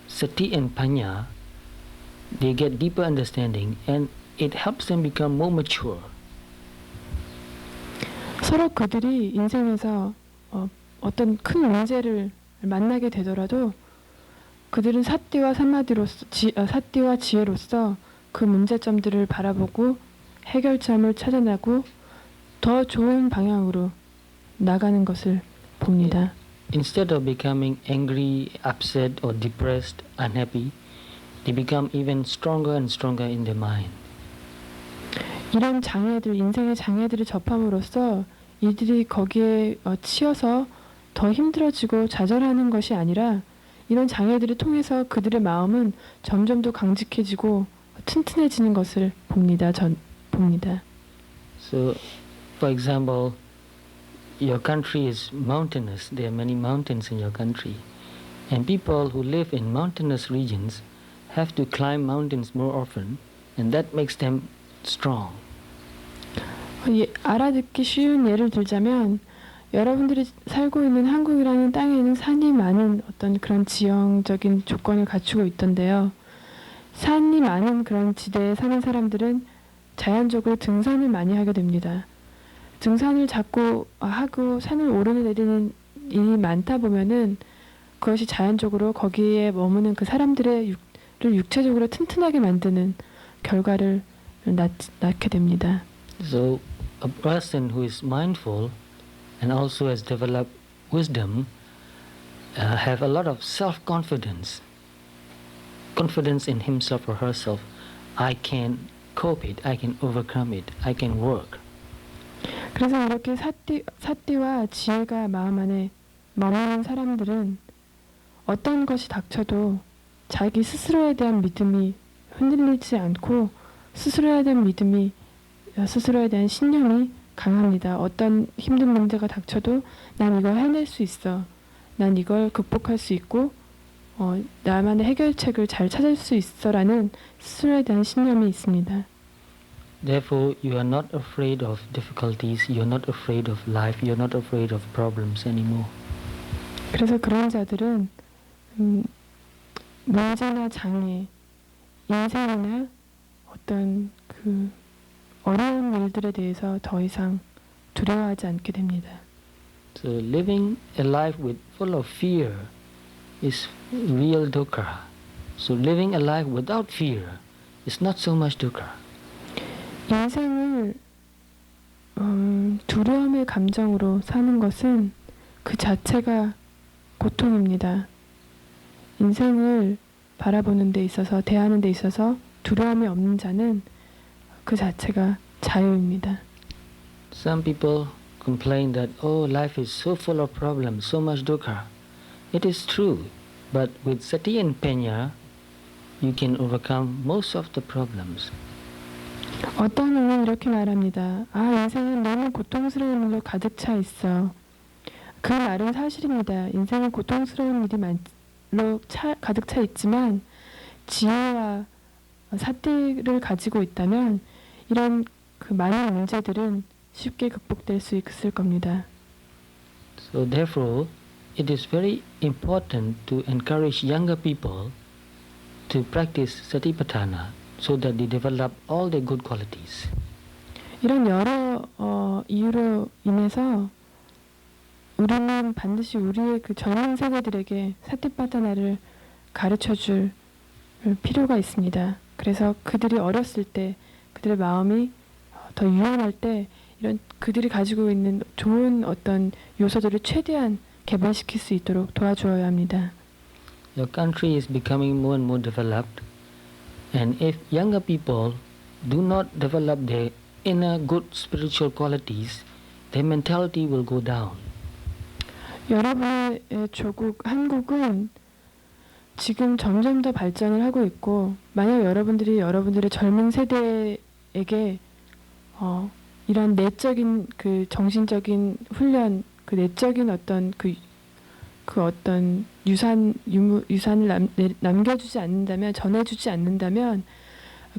sati and panya, they get deeper understanding and it helps them become more mature. 서로 그들이 인생에서 어떤 큰 문제를 만나게 되더라도 그들은 사띠와 사띠와 지혜로서 그 문제점들을 바라보고 해결점을 찾아내고 더 좋은 방향으로 나가는 것을 봅니다. Instead of becoming angry, upset or depressed, unhappy, they become even stronger and stronger in their mind. 이런 인생의 장애들을 접함으로써 이들이 거기에 치여서 더 힘들어지고 좌절하는 것이 아니라 이런 장애들을 통해서 그들의 마음은 점점 더 강직해지고 튼튼해지는 것을 봅니다. So, for example, your country is mountainous. There are many mountains in your country. And people who live in mountainous regions have to climb mountains more often, and that makes them strong. 알아듣기 쉬운 예를 들자면 여러분들이 살고 있는 한국이라는 땅에는 산이 많은 어떤 그런 지형적인 조건을 갖추고 있던데요. 산이 많은 그런 지대에 사는 사람들은 자연적으로 등산을 많이 하게 됩니다. 등산을 자꾸 하고 산을 오르내리는 일이 많다 보면은 그것이 자연적으로 거기에 머무는 그 사람들을 육체적으로 튼튼하게 만드는 결과를 낳게 됩니다. So a person who is mindful and also has developed wisdom have a lot of self-confidence, confidence in himself or herself. I can cope it, I can overcome it, I can work. 그래서 이렇게 사띠와 지혜가 마음 안에 머무는 사람들은 어떤 것이 닥쳐도 자기 스스로에 대한 믿음이 흔들리지 않고 스스로에 대한 신념이 강합니다. 어떤 힘든 문제가 닥쳐도 난 이걸 해낼 수 있어. 난 이걸 극복할 수 있고 나만의 해결책을 잘 찾을 수 있어라는 스스로에 대한 신념이 있습니다. Therefore, you are not afraid of difficulties, you are not afraid of life, you are not afraid of problems anymore. 그래서 그런 자들은 문제나 장애, 인생이나 어떤 그 어려운 일들에 대해서 더 이상 두려워하지 않게 됩니다. So living a life with full of fear is real dukkha. So living a life without fear is not so much dukkha. 인생을 두려움의 감정으로 사는 것은 그 자체가 고통입니다. 인생을 바라보는 데 있어서, 대하는 데 있어서 두려움이 없는 자는 그 자체가 자유입니다. Some people complain that, oh, life is so full of problems, so much dukkha. It is true, but with sati and panya, you can overcome most of the problems. 어떤 이는 이렇게 말합니다. 아, 인생은 너무 고통스러운 일로 가득 차 있어. 그 말은 사실입니다. 인생은 고통스러운 일이 가득 차 있지만 지혜와 사티를 가지고 있다면 이런 그 많은 문제들은 쉽게 극복될 수 있을 겁니다. So therefore, it is very important to encourage younger people to practice Satipatthana so that they develop all their good qualities. 이런 여러 이유로 인해서 우리는 반드시 우리의 그 젊은 세대들에게 사티파타나를 가르쳐줄 필요가 있습니다. 그래서 그들이 어렸을 때, 그들의 마음이 더 유연할 때 이런 그들이 가지고 있는 좋은 어떤 요소들을 최대한 개발시킬 수 있도록 도와주어야 합니다. Your country is becoming more and more developed, and if younger people do not develop their inner good spiritual qualities, their mentality will go down. 여러분의 조국 한국은 지금 점점 더 발전을 하고 있고, 만약 여러분들이 여러분들의 젊은 세대에게 이런 내적인 그 정신적인 훈련, 그 내적인 어떤 그 어떤 유산을 남겨주지 않는다면, 전해주지 않는다면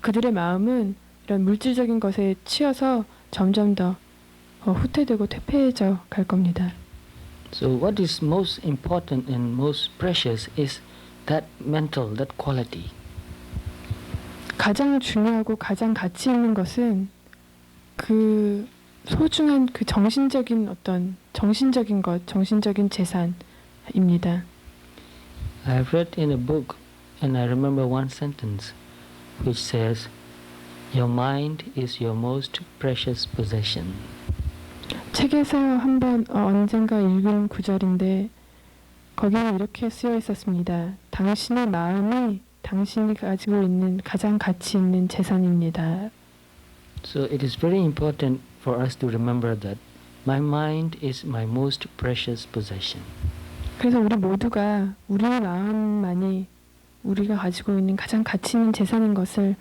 그들의 마음은 이런 물질적인 것에 치여서 점점 더 후퇴되고 퇴폐해져 갈 겁니다. So what is most important and most precious is that mental, that quality. 가장 중요하고 가장 가치 있는 것은 그 소중한 그 정신적인 어떤 정신적인 것, 정신적인 재산입니다. I've read in a book and I remember one sentence which says, "Your mind is your most precious possession." 책에서 한번 언젠가 읽은 구절인데 거기에 이렇게 쓰여 있었습니다. 당신의 마음이 당신이 가지고 있는 가장 가치 있는 재산입니다. So it is very important for us to remember that my mind is my most precious possession. 그래서 우리 모두가 우리의 마음만이 우리가 가지고 있는 가장 가치 있는 재산인 것을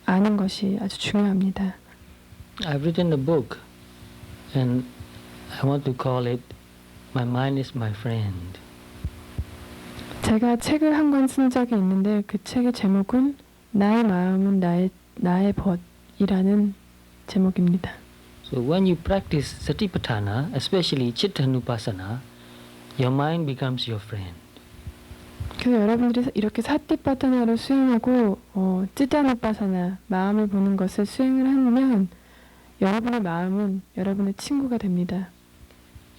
아는 것이 아주 중요합니다. I've written a book and I want to call it My Mind is My Friend. 제가 책을 한 권 쓴 적이 있는데 그 책의 제목은 나의 마음은 나의 벗이라는 제목입니다. So when you practice Satipatthana, especially Chittanupassana, your mind becomes your friend. 그래서 여러분들이 이렇게 사티파타나를 수행하고 찌타누파사나 마음을 보는 것을 수행을 하면 여러분의 마음은 여러분의 친구가 됩니다.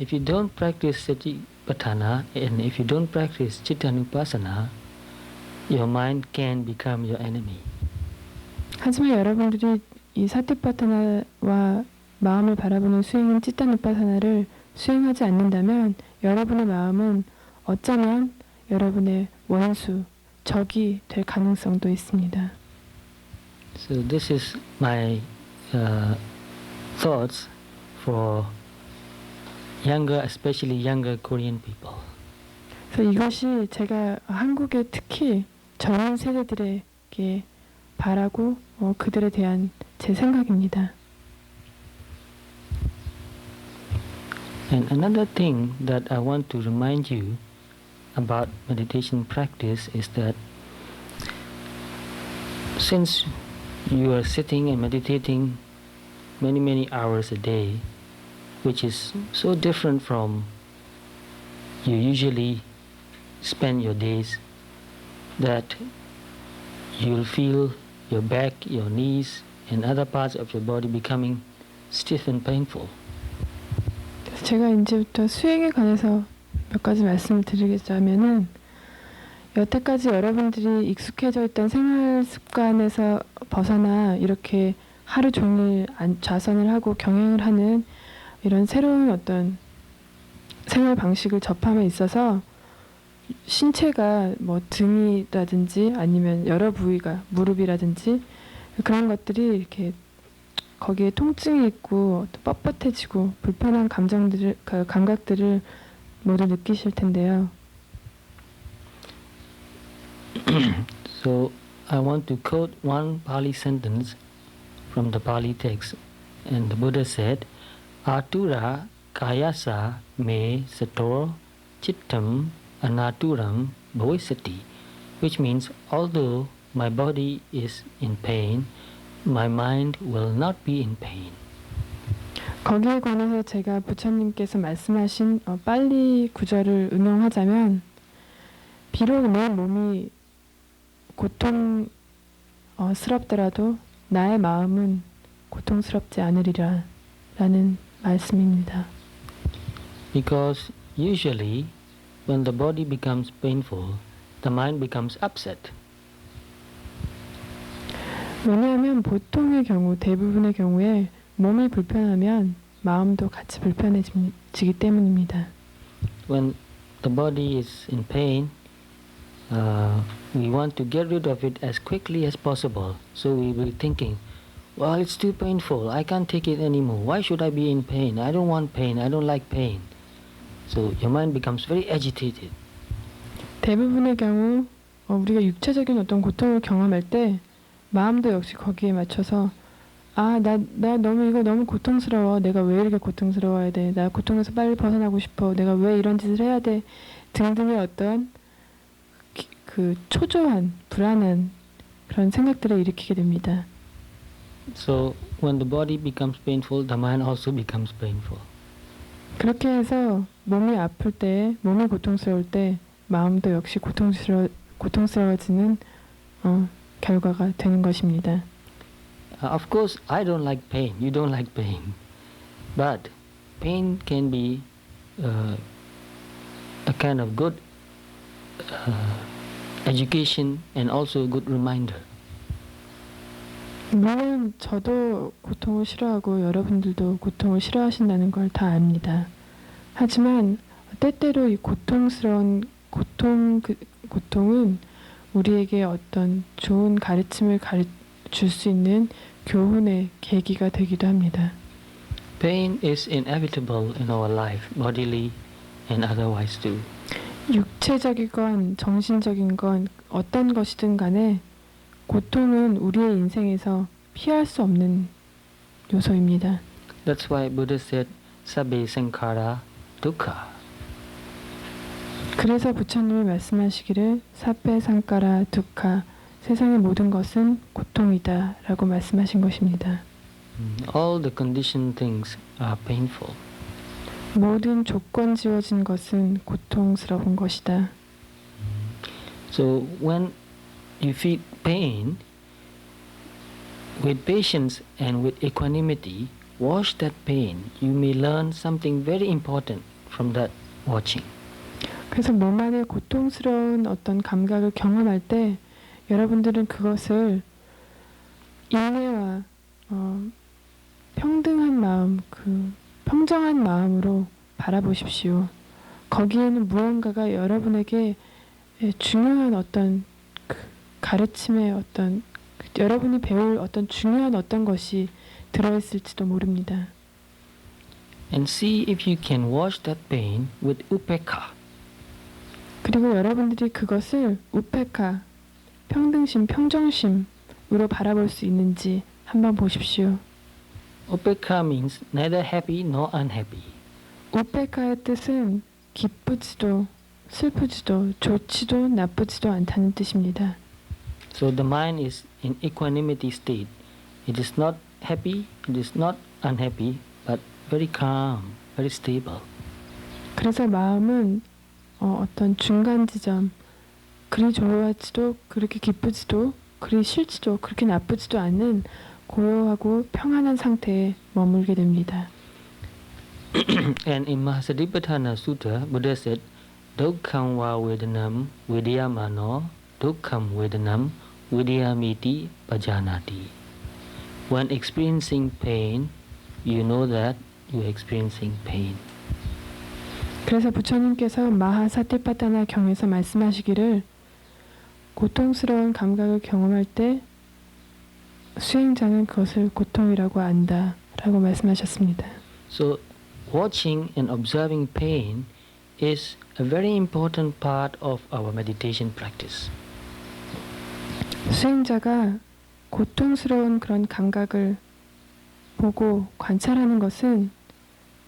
If you don't practice Satipatthana and if you don't practice Chittanupassana, your mind can become your enemy. 하지만 여러분들이 이 사티파타나와 마음을 바라보는 수행인 찌타누파사나를 수행하지 않는다면 여러분의 마음은 어쩌면 여러분의 원수, 적이 될 가능성도 있습니다. So this is my thoughts for younger, especially younger Korean people. 그래서 이것이 제가 한국의 특히 젊은 세대들에게 바라고 그들에 대한 제 생각입니다. And another thing that I want to remind you about meditation practice is that since you are sitting and meditating many hours a day, which is so different from you usually spend your days that you'll feel your back, your knees, and other parts of your body becoming stiff and painful. 그래서 제가 이제부터 수행에 관해서 몇 가지 말씀을 드리자면은 여태까지 여러분들이 익숙해져 있던 생활 습관에서 벗어나 이렇게 하루 종일 좌선을 하고 경행을 하는 이런 새로운 어떤 생활 방식을 접함에 있어서 신체가 뭐 등이라든지 아니면 여러 부위가 무릎이라든지 그런 것들이 이렇게 거기에 통증이 있고 또 뻣뻣해지고 불편한 감각들을 모두 느끼실 텐데요. So I want to quote one Pali sentence from the Pali text, and the Buddha said, "Atura kayasa me sator chittam anaturam bhavisati," which means although my body is in pain, my mind will not be in pain. 거기에 관해서 제가 부처님께서 말씀하신 빨리 구절을 응용하자면 비록 내 몸이 고통스럽더라도 나의 마음은 고통스럽지 않으리라 라는 말씀입니다. Because usually when the body becomes painful, the mind becomes upset. 왜냐하면 보통의 경우, 대부분의 경우에 몸이 불편하면 마음도 같이 불편해지기 때문입니다. When the body is in pain, we want to get rid of it as quickly as possible. So we will be thinking, well, it's too painful. I can't take it anymore. Why should I be in pain? I don't want pain. I don't like pain. So your mind becomes very agitated. 대부분의 경우 우리가 육체적인 어떤 고통을 경험할 때 마음도 역시 거기에 맞춰서 나 이거 너무 고통스러워. 내가 왜 이렇게 고통스러워야 돼? 나 고통에서 빨리 벗어나고 싶어. 내가 왜 이런 짓을 해야 돼? 등등의 어떤 그 초조한, 불안한 그런 생각들을 일으키게 됩니다. So when the body becomes painful, the mind also becomes painful. 그렇게 해서 몸이 아플 때, 몸이 고통스러울 때 마음도 역시 고통스러워지는 결과가 되는 것입니다. Of course, I don't like pain. You don't like pain. But pain can be a kind of good education and also a good reminder. 물론 저도 고통을 싫어하고 여러분들도 고통을 싫어하신다는 걸 다 압니다. 하지만 때때로 이 고통은 우리에게 어떤 좋은 가르침을 줄 수 있는 교훈의 계기가 되기도 합니다. Pain is inevitable in our life, bodily and otherwise too. 육체적이건 정신적인 건 어떤 것이든 간에 고통은 우리의 인생에서 피할 수 없는 요소입니다. That's why Buddha said, "Sabbe sankhara dukkha." 그래서 부처님이 말씀하시기를 사페 상카라 두카 세상의 모든 것은 고통이다 라고 말씀하신 것입니다. All the conditioned things are painful. 모든 조건 지어진 것은 고통스러운 것이다. So when you feel pain, with patience and with equanimity, watch that pain. You may learn something very important from that watching. 그래서 몸 안에 고통스러운 어떤 감각을 경험할 때 여러분들은 그것을 인내와 평등한 마음, 평정한 마음으로 바라보십시오. 거기에는 무언가가 여러분에게 중요한 어떤 가르침의 어떤 여러분이 배울 어떤 중요한 어떤 것이 들어있을지도 모릅니다. And see if you can watch that pain with upekha. 그리고 여러분들이 그것을 우페카, 평등심, 평정심으로 바라볼 수 있는지 한번 보십시오. Upekha means neither happy nor unhappy. 우페카의 뜻은 기쁘지도 슬프지도 좋지도 나쁘지도 않다는 뜻입니다. So the mind is in equanimity state. It is not happy, it is not unhappy, but very calm, very stable. 그래서 마음은 어떤 중간 지점, 그리 좋아하지도 그렇게 기쁘지도 그리 싫지도 그렇게 나쁘지도 않은 고요하고 평안한 상태에 머물게 됩니다. And in Mahasatipatthana Sutta, Buddha said, Dukkham va vedanam vidyamano, dukkham vedanam vidyamiti pajanati. When experiencing pain, you know that you're experiencing pain. 그래서 부처님께서 마하사티파타나 경에서 말씀하시기를 고통스러운 감각을 경험할 때 수행자는 그것을 고통이라고 안다 라고 말씀하셨습니다. So, watching and observing pain is a very important part of our meditation practice. 수행자가 고통스러운 그런 감각을 보고 관찰하는 것은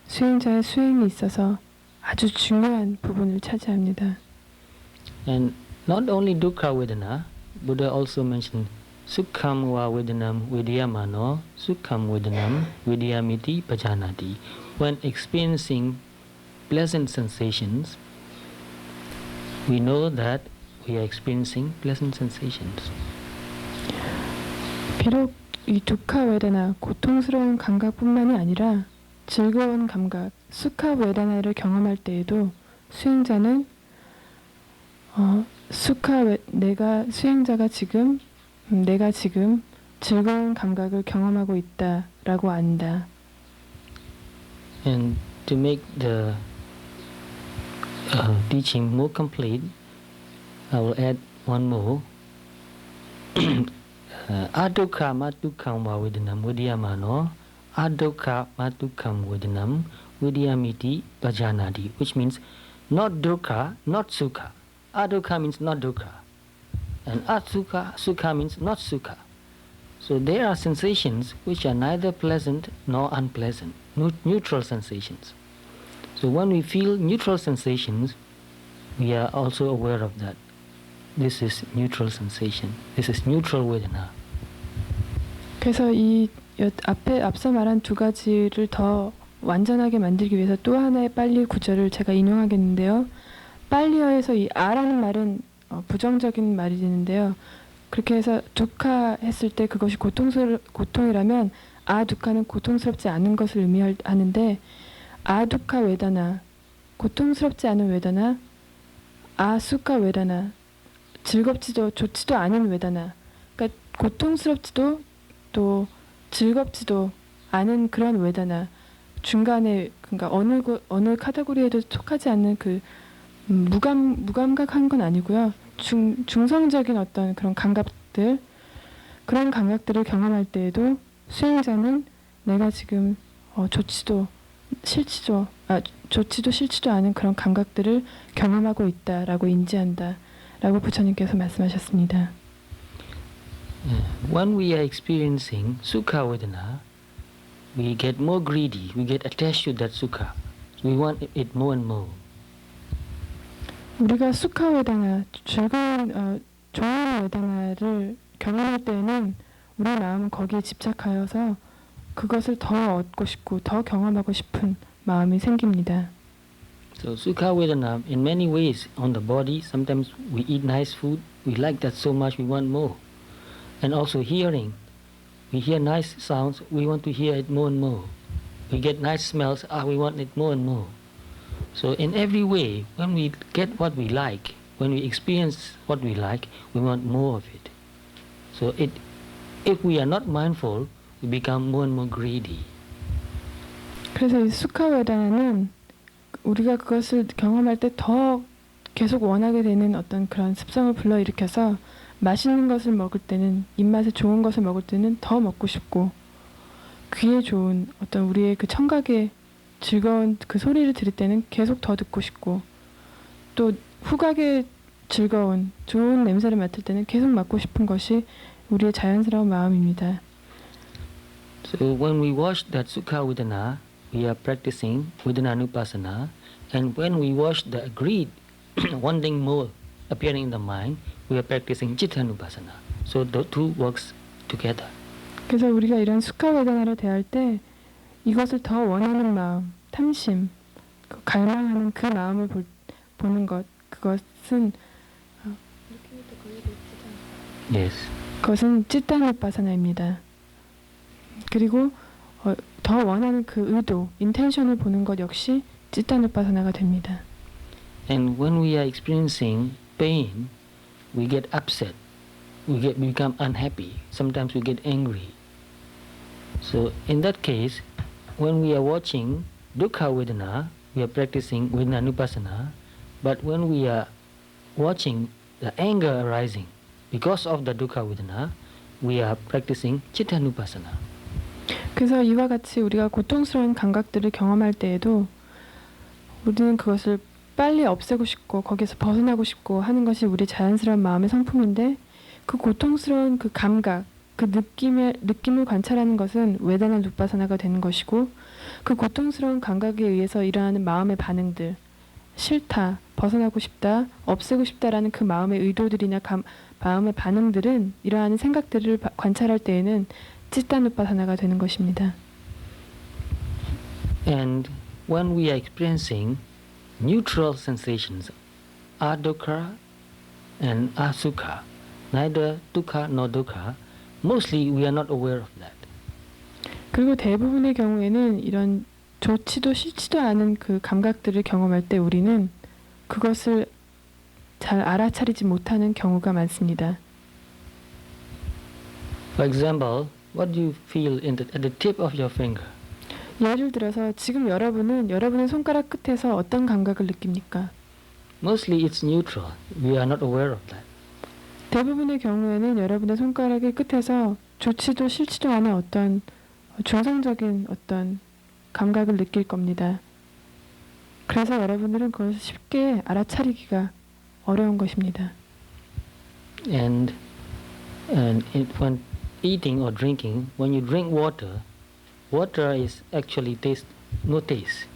수행자의 수행에 있어서 아주 중요한 부분을 차지합니다. And not only dukkha vedana, Buddha also mentioned sukham va vedanam vidyamano, sukham vedanam vidyamiti pajanati. When experiencing pleasant sensations, we know that we are experiencing pleasant sensations. 비록 이 두카 웨다나 고통스러운 감각뿐만이 아니라 즐거운 감각, 수카 웨다나를 경험할 때에도 수행자는 내가 지금 즐거운 감각을 경험하고 있다라고 안다. And to make the teaching more complete, I will add one more. Adukha matukkam va vedanam vidyamano, adukha matukkam vedanam vidyamiti pajanati, which means not dukkha, not sukha. Adukha means not dukkha, and asukha, sukha means not sukha. So there are sensations which are neither pleasant nor unpleasant, neutral sensations. So when we feel neutral sensations, we are also aware of that. This is neutral sensation. This is neutral vedana. 그래서 이 앞서 말한 두 가지를 더 완전하게 만들기 위해서 또 하나의 빨리 구절을 제가 인용하겠는데요. 빨리어에서 이 아라는 말은 부정적인 말이 되는데요. 그렇게 해서 두카 했을 때 그것이 고통이라면 두카는 고통스럽지 않은 것을 의미하는데 두카 웨다나, 고통스럽지 않은 웨다나, 수카 웨다나, 즐겁지도 좋지도 않은 웨다나, 그러니까 고통스럽지도 또 즐겁지도 않은 그런 웨다나, 중간에 그러니까 어느 카테고리에도 속하지 않는 그 무감각한 건 아니고요. 중성적인 어떤 그런 감각들, 그런 감각들을 경험할 때에도 수행자는 내가 지금 좋지도 싫지도 않은 그런 감각들을 경험하고 있다라고 인지한다라고 부처님께서 말씀하셨습니다. When we are experiencing sukha vedana, we get more greedy, we get attached to that sukha. We want it more and more. 우리가 수카 웨다나, 즐거운 좋은 웨다나를 경험할 때에는 우리 마음은 거기에 집착하여서 그것을 더 얻고 싶고 더 경험하고 싶은 마음이 생깁니다. So sukha vedana in many ways on the body. Sometimes we eat nice food, we like that so much we want more. And also hearing, we hear nice sounds, we want to hear it more and more. We get nice smells, we want it more and more. So in every way, when we get what we like, when we experience what we like, we want more of it. So if we are not mindful, we become more and more greedy. 그래서 이 수카웨다는 우리가 그것을 경험할 때 더 계속 원하게 되는 어떤 그런 습성을 불러일으켜서 맛있는 것을 먹을 때는, 입맛에 좋은 것을 먹을 때는 더 먹고 싶고, 귀에 좋은 어떤 우리의 그 청각에 즐거운 그 소리를 들을 때는 계속 더 듣고 싶고, 또 후각에 즐거운 좋은 냄새를 맡을 때는 계속 맡고 싶은 것이 우리의 자연스러운 마음입니다. So when we watch that sukha vedana, we are practicing vedananupassana, and when we watch the greed, wanting more appearing in the mind, we are practicing cittanupassana. So the two works together. 그래서 우리가 이런 수카웨다나를 대할 때 이것을 더 원하는 마음, 탐심, 갈망하는 그 마음을 보는 것, 그것은 Yes. 그것은 찌따누파사나입니다. 그리고 더 원하는 그 의도, 인텐션을 보는 것 역시 찌따누파사나가 됩니다. And when we are experiencing pain, we get upset. We become unhappy. Sometimes we get angry. So in that case, when we are watching dukkha vedana, we are practicing vedananupassana. But when we are watching the anger arising because of the dukkha vedana, we are practicing chittanupassana. 그래서 이와 같이 우리가 고통스러운 감각들을 경험할 때에도 우리는 그것을 빨리 없애고 싶고 거기에서 벗어나고 싶고 하는 것이 우리 자연스러운 마음의 성품인데, 그 고통스러운 그 감각, 그 느낌을 관찰하는 것은 웨다나 누파사나가 되는 것이고, 그 고통스러운 감각에 의해서 일어나는 마음의 반응들, 싫다, 벗어나고 싶다, 없애고 싶다라는 그 마음의 의도들이나 마음의 반응들은 이러한 생각들을 관찰할 때에는 찌따누파사나가 되는 것입니다. And when we are experiencing neutral sensations, adukha and asukha, neither dukkha nor dukkha, mostly we are not aware of that. 그리고 대부분의 경우에는 이런 좋지도 싫지도 않은 그 감각들을 경험할 때 우리는 그것을 잘 알아차리지 못하는 경우가 많습니다. For example, what do you feel at the tip of your finger? 예를 들어서 지금 여러분은 여러분의 손가락 끝에서 어떤 감각을 느낍니까? Mostly it's neutral. We are not aware of that. 대부분의 경우에는 여러분의 손가락의 끝에서 좋지도 싫지도 않은 어떤 중성적인 어떤 감각을 느낄 겁니다. 그래서 여러분들은 그것을 쉽게 알아차리기가 어려운 것입니다. And when eating or drinking, when you drink water, water is actually no taste.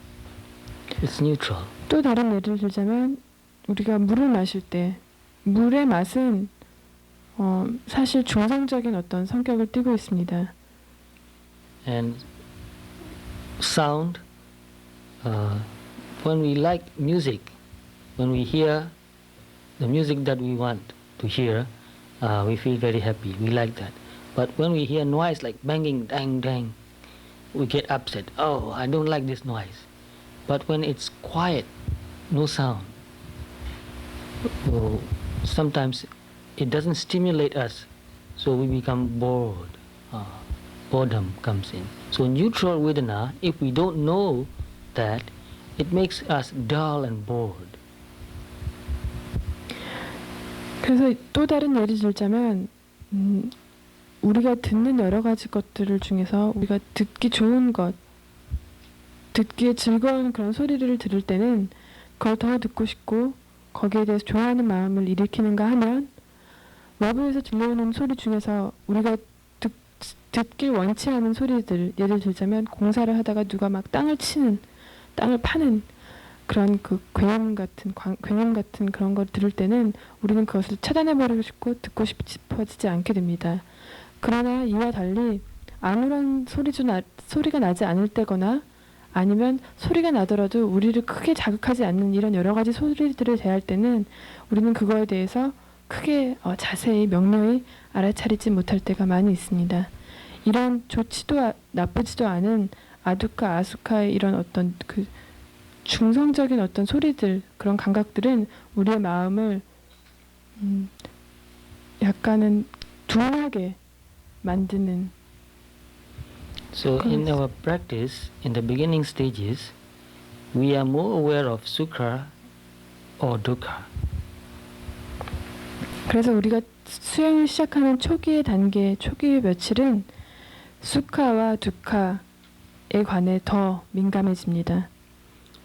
It's neutral. 또 다른 예를 들자면 우리가 물을 마실 때 물의 맛은 사실 중성적인 어떤 성격을 띠고 있습니다. And sound, when we like music, when we hear the music that we want to hear, we feel very happy. We like that. But when we hear noise like banging, dang, dang, we get upset. Oh, I don't like this noise. But when it's quiet, no sound, sometimes it doesn't stimulate us, so we become bored. Boredom comes in. So neutral vedana, if we don't know that, it makes us dull and bored. 그래서 또 다른 예를 들자면 우리가 듣는 여러 가지 것들을 중에서 우리가 듣기 좋은 것, 듣기에 즐거운 그런 소리를 들을 때는 그걸 더 듣고 싶고 거기에 대해서 좋아하는 마음을 일으키는가 하면, 외부에서 들려오는 소리 중에서 우리가 듣길 원치 않은 소리들, 예를 들자면 공사를 하다가 누가 막 땅을 파는 그런 그 굉음 같은 그런 걸 들을 때는 우리는 그것을 차단해버리고 싶고 듣고 싶어지지 않게 됩니다. 그러나 이와 달리 아무런 소리가 나지 않을 때거나 아니면 소리가 나더라도 우리를 크게 자극하지 않는 이런 여러 가지 소리들을 대할 때는 우리는 그거에 대해서 크게 자세히 명료히 알아차리지 못할 때가 많이 있습니다. 이런 좋지도 나쁘지도 않은 아두카, 아수카의 이런 어떤 그 중성적인 어떤 소리들, 그런 감각들은 우리의 마음을 약간은 둔하게 만드는. So in our practice, in the beginning stages, we are more aware of sukha or dukkha. 그래서 우리가 수행을 시작하는 초기의 단계, 초기의 며칠은 수카와 두카에 관해 더 민감해집니다.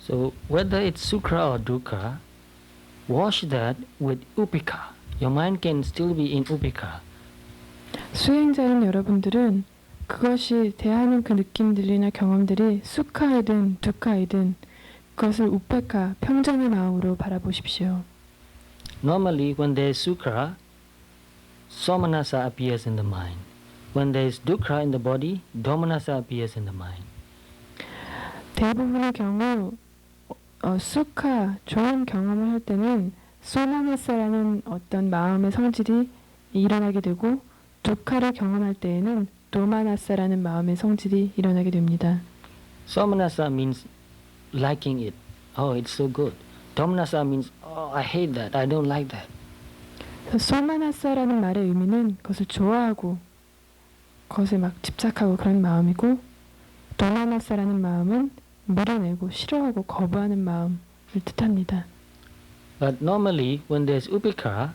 So whether it's sukha or dukkha, wash that with upekha. Your mind can still be in upekha. 수행자인 여러분들은 그것이 대하는 그 느낌들이나 경험들이 수카이든 두카이든 그것을 우페카, 평정의 마음으로 바라보십시오. Normally when there is sukha, somanasa appears in the mind. When there is dukkha in the body, domanasa appears in the mind. 대부분의 경우 수카, 좋은 경험을 할 때는 소마나사라는 어떤 마음의 성질이 일어나게 되고 두카를 경험할 때에는 도마나사라는 마음의 성질이 일어나게 됩니다. Somanasa means liking it. Oh, it's so good. Domanasa means, oh, I hate that. I don't like that. 소마나사라는 말의 의미는 그것을 좋아하고 그것에 막 집착하고 그런 마음이고 도마나사라는 마음은 밀어내고 싫어하고 거부하는 마음을 뜻합니다. But normally, when there's upekara,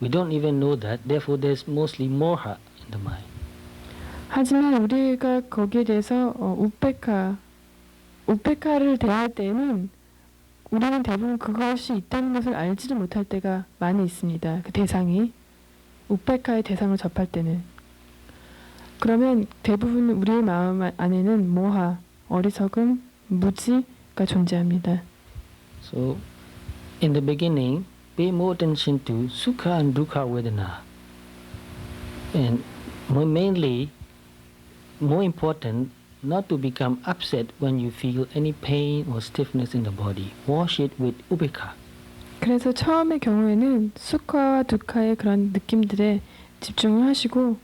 we don't even know that. Therefore, there's mostly moha in the mind. 하지만 우리가 거기에 대해서 우페카를 대할 때에는 우리는 대부분 그것이 있다는 것을 알지도 못할 때가 많이 있습니다. 그 대상이 우페카의 대상을 접할 때는 그러면 대부분 우리의 마음 안에는 모하, 어리석음, 무지가 존재합니다. So, in the beginning, pay more attention to sukha and dukkha vedana. And mainly, more important, not to become upset when you feel any pain or stiffness in the body. Wash it with upekha. 그래서 처음의 경우에는 수카와 두카의 그런 느낌들에 집중을 하시고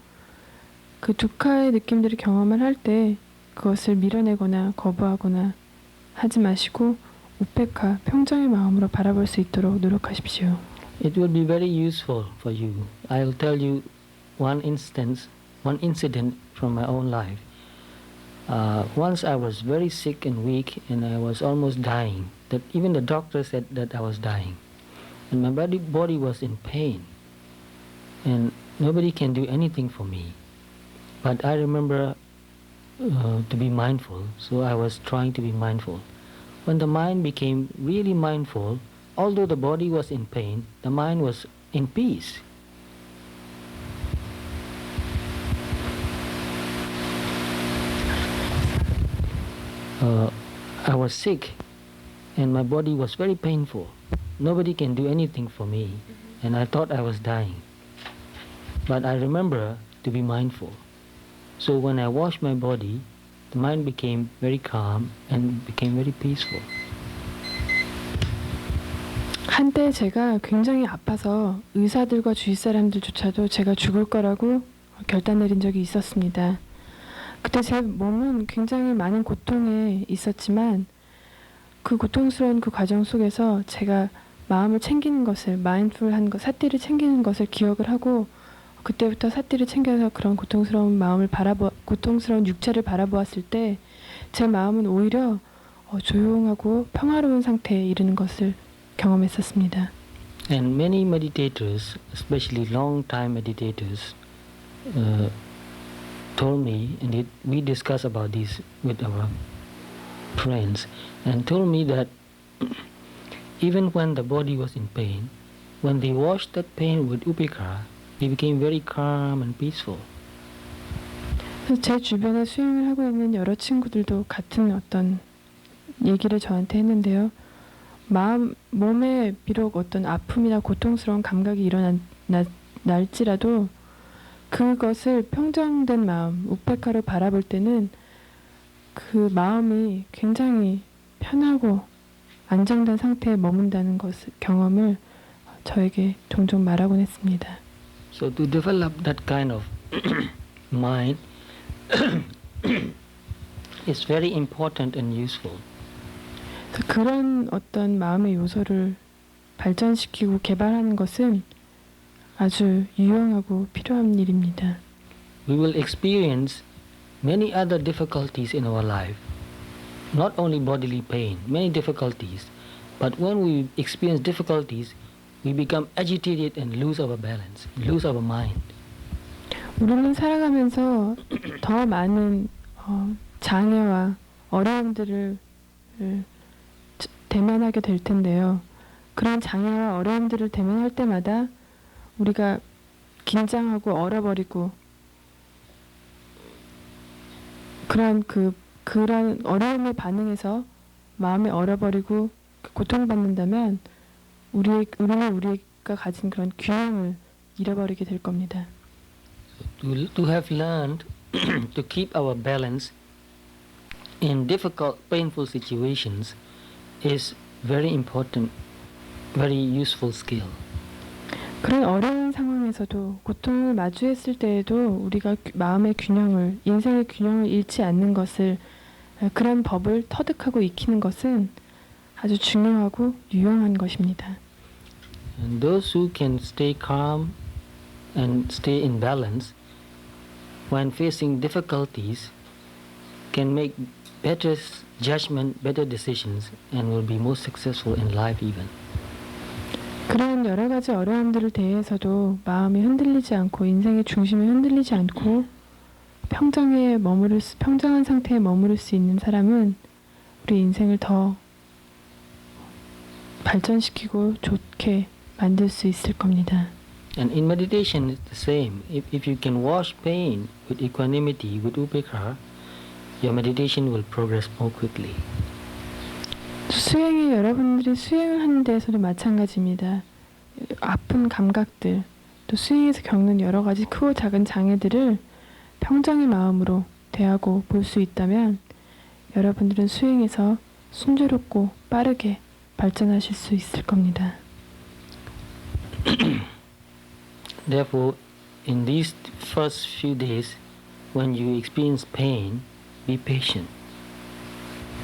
그 두카의 느낌들을 경험을 할 때 그것을 밀어내거나 거부하거나 하지 마시고 우페카, 평정의 마음으로 바라볼 수 있도록 노력하십시오. It will be very useful for you. I'll tell you one incident from my own life. Once I was very sick and weak and I was almost dying. That even the doctor said that I was dying. And my body was in pain. And nobody can do anything for me. But I remember to be mindful, so I was trying to be mindful. When the mind became really mindful, although the body was in pain, the mind was in peace. I was sick and my body was very painful. Nobody can do anything for me and I thought I was dying. But I remember to be mindful. So when I washed my body, the mind became very calm and became very peaceful. 한때 제가 굉장히 아파서 의사들과 주위 사람들조차도 제가 죽을 거라고 결단 내린 적이 있었습니다. 그때 제 몸은 굉장히 많은 고통에 있었지만 그 고통스러운 그 과정 속에서 제가 마음을 챙기는 것을, 마인드풀한 것, 사띠를 챙기는 것을 기억을 하고 그때부터 사띠를 챙겨서 그런 고통스러운 마음을 고통스러운 육체를 바라보았을 때 제 마음은 오히려 조용하고 평화로운 상태에 이르는 것을 경험했었습니다. And many meditators, especially long-time meditators, told me, and we discussed about this with our friends, and told me that even when the body was in pain, when they washed that pain with upekara, they became very calm and peaceful. 제 주변에 수행을 하고 있는 여러 친구들도 같은 어떤 얘기를 저한테 했는데요. 몸에 비록 어떤 아픔이나 고통스러운 감각이 일어날지라도 그것을 평정된 마음, 우페카를 바라볼 때는 그 마음이 굉장히 편하고 안정된 상태에 머문다는 경험을 저에게 종종 말하곤 했습니다. So to develop that kind of mind is very important and useful. 그런 어떤 마음의 요소를 발전시키고 개발하는 것은 아주 유용하고 필요한 일입니다. We will experience many other difficulties in our life. Not only bodily pain, many difficulties. But when we experience difficulties, we become agitated and lose our balance, lose our mind. 우리는 살아가면서 더 많은 장애와 어려움들을 대면하게 될 텐데요. 그런 장애와 어려움들을 대면할 때마다 우리가 긴장하고 얼어버리고 그런 어려움에 반응해서 마음이 얼어버리고 고통받는다면 우리는 우리가 가진 그런 균형을 잃어버리게 될 겁니다. To have learned to keep our balance in difficult, painful situations is very important, very useful skill. 그런 어려운 상황에서도 고통을 마주했을 때에도 우리가 마음의 균형을, 인생의 균형을 잃지 않는 것을, 그런 법을 터득하고 익히는 것은 아주 중요하고 유용한 것입니다. And those who can stay calm and stay in balance when facing difficulties can make better judgment, better decisions, and will be more successful in life even. 그런 여러 가지 어려움들을 대해서도 마음이 흔들리지 않고 인생의 중심이 흔들리지 않고 평정한 상태에 머무를 수 있는 사람은 우리 인생을 더 발전시키고 좋게 만들 수 있을 겁니다. And in meditation, it's the same. If you can wash pain with equanimity, with upekkha, your meditation will progress more quickly. 수행에 여러분들이 수행을 하는 데에서도 마찬가지입니다. 아픈 감각들, 또 수행에서 겪는 여러 가지 크고 작은 장애들을 평정의 마음으로 대하고 볼 수 있다면 여러분들은 수행에서 순조롭고 빠르게 발전하실 수 있을 겁니다. Therefore, in these first few days, when you experience pain, be patient.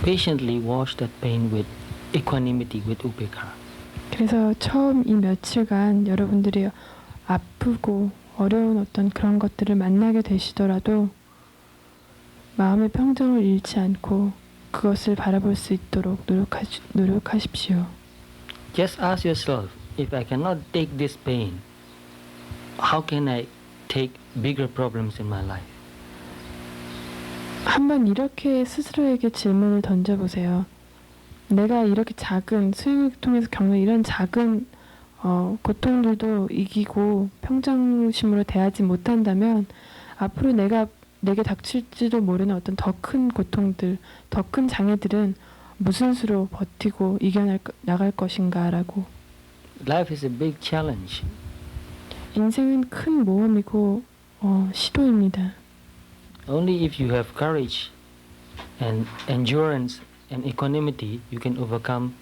Patiently wash that pain with equanimity, with upekkha. 그래서 처음 이 며칠간 여러분들이 아프고 어려운 어떤 그런 것들을 만나게 되시더라도 마음의 평정을 잃지 않고 그것을 바라볼 수 있도록 노력하십시오. Just ask yourself, if I cannot take this pain, how can I take bigger problems in my life? 한번 이렇게 스스로에게 질문을 던져보세요. 내가 이렇게 작은 수행을 통해서 겪는 이런 작은 고통들도 이기고 평정심으로 대하지 못한다면 앞으로 내게 닥칠지도 모르는 어떤 더 큰 고통들, 더 큰 장애들은 무슨 수로 버티고 이겨나갈 것인가라고. Life is a big challenge. 인생은 큰 모험이고 시도입니다. Only if you have courage and endurance and equanimity, you can overcome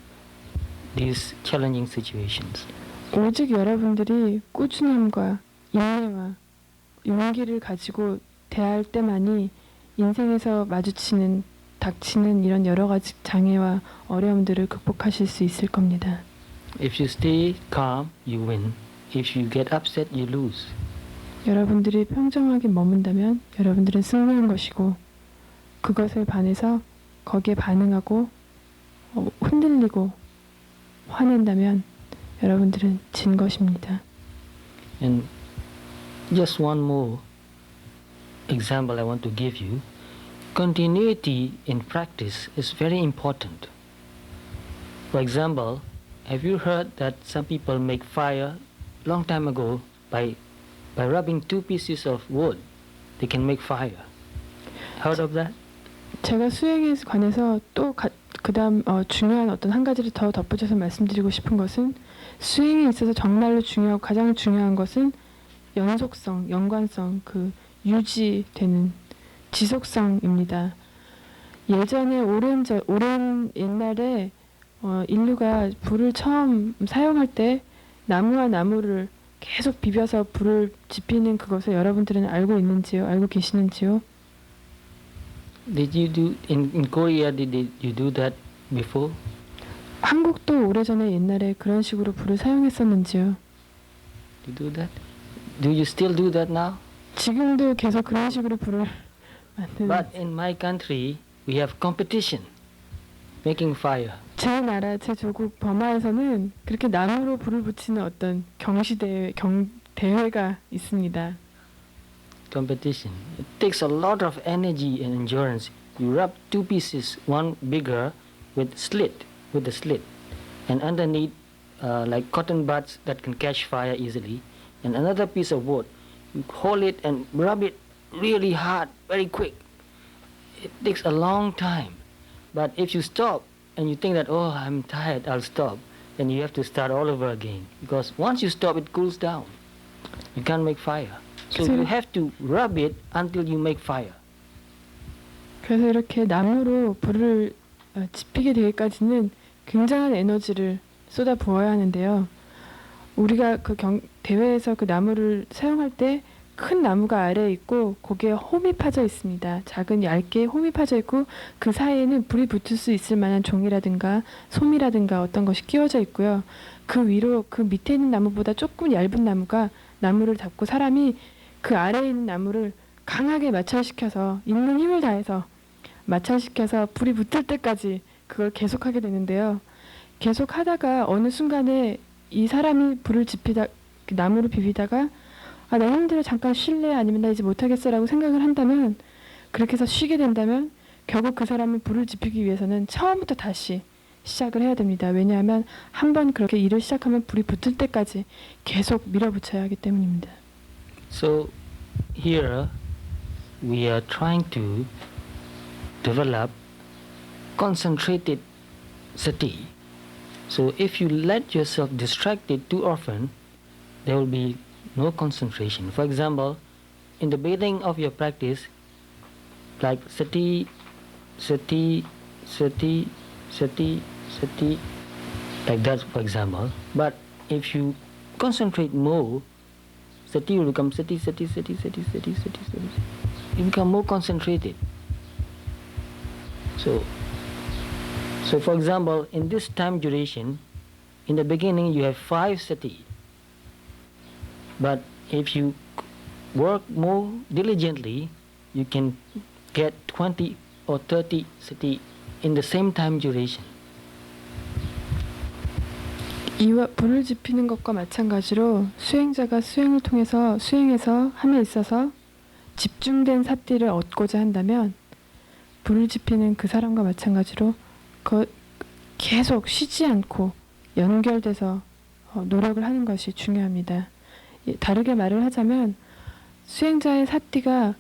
these challenging situations. 오직 여러분들이 꾸준함과 인내와 용기를 가지고 대할 때만이 인생에서 닥치는 이런 여러 가지 장애와 어려움들을 극복하실 수 있을 겁니다. If you stay calm, you win. If you get upset, you lose. 여러분들이 평정하게 머문다면 여러분들은 승리한 것이고 그것을 반해서 거기에 반응하고 흔들리고 화낸다면 여러분들은 진 것입니다. And just one more example I want to give you. Continuity in practice is very important. For example, have you heard that some people make fire long time ago by rubbing two pieces of wood? They can make fire. Heard of that? 제가 수행에 관해서 또 그다음 중요한 어떤 한 가지를 더 덧붙여서 말씀드리고 싶은 것은 수행에 있어서 정말로 중요하고 가장 중요한 것은 연속성, 연관성, 그 유지되는 지속성입니다. 예전에 오랜 옛날에 인류가 불을 처음 사용할 때 나무와 나무를 계속 비벼서 불을 지피는 그것을 여러분들은 알고 계시는지요? Did you do in Korea? Did you do that before? 한국도 오래전에 옛날에 그런 식으로 불을 사용했었는지요? You do that? Do you still do that now? 지금도 계속 그런 식으로 불을 만드는. But in my country, we have competition making fire. 제 나라, 제 조국 버마에서는 그렇게 나무로 불을 붙이는 어떤 대회가 있습니다. Competition. It takes a lot of energy and endurance. You rub two pieces, one bigger with a slit, and underneath like cotton buds that can catch fire easily, and another piece of wood. You hold it and rub it really hard, very quick. It takes a long time. But if you stop and you think that, oh, I'm tired, I'll stop, then you have to start all over again. Because once you stop, it cools down. You can't make fire. So you have to rub it until you make fire. 그래서 이렇게 나무로 불을 지피게 되기까지는 굉장한 에너지를 쏟아 부어야 하는데요. 우리가 대회에서 그 나무를 사용할 때 큰 나무가 아래에 있고 거기에 홈이 파져 있습니다. 작은 얇게 홈이 파져 있고 그 사이에는 불이 붙을 수 있을 만한 종이라든가 솜이라든가 어떤 것이 끼워져 있고요. 그 위로 그 밑에 있는 나무보다 조금 얇은 나무를 잡고 사람이 그 아래에 있는 나무를 강하게 마찰시켜서 있는 힘을 다해서 마찰시켜서 불이 붙을 때까지 그걸 계속하게 되는데요. 계속 하다가 어느 순간에 이 사람이 나무를 비비다가 나 힘들어 잠깐 쉴래 아니면 나 이제 못하겠어 라고 생각을 한다면 그렇게 해서 쉬게 된다면 결국 그 사람은 불을 지피기 위해서는 처음부터 다시 시작을 해야 됩니다. 왜냐하면 한번 그렇게 일을 시작하면 불이 붙을 때까지 계속 밀어붙여야 하기 때문입니다. So here we are trying to develop concentrated sati. So if you let yourself distracted too often, there will be no concentration. For example, in the beginning of your practice, like sati, sati, sati, sati, sati, like that, for example. But if you concentrate more, sati will become sati, sati, sati, sati, sati, sati, sati. You become more concentrated. So for example, in this time duration, in the beginning you have 5 sati. But if you work more diligently, you can get 20 or 30 sati in the same time duration. 이와 불을 지피는 것과 마찬가지로 수행자가 수행해서 함에 있어서 집중된 사띠를 얻고자 한다면 불을 지피는 그 사람과 마찬가지로 계속 쉬지 않고 연결돼서 노력을 하는 것이 중요합니다. 다르게 말을 하자면 수행자의 사띠가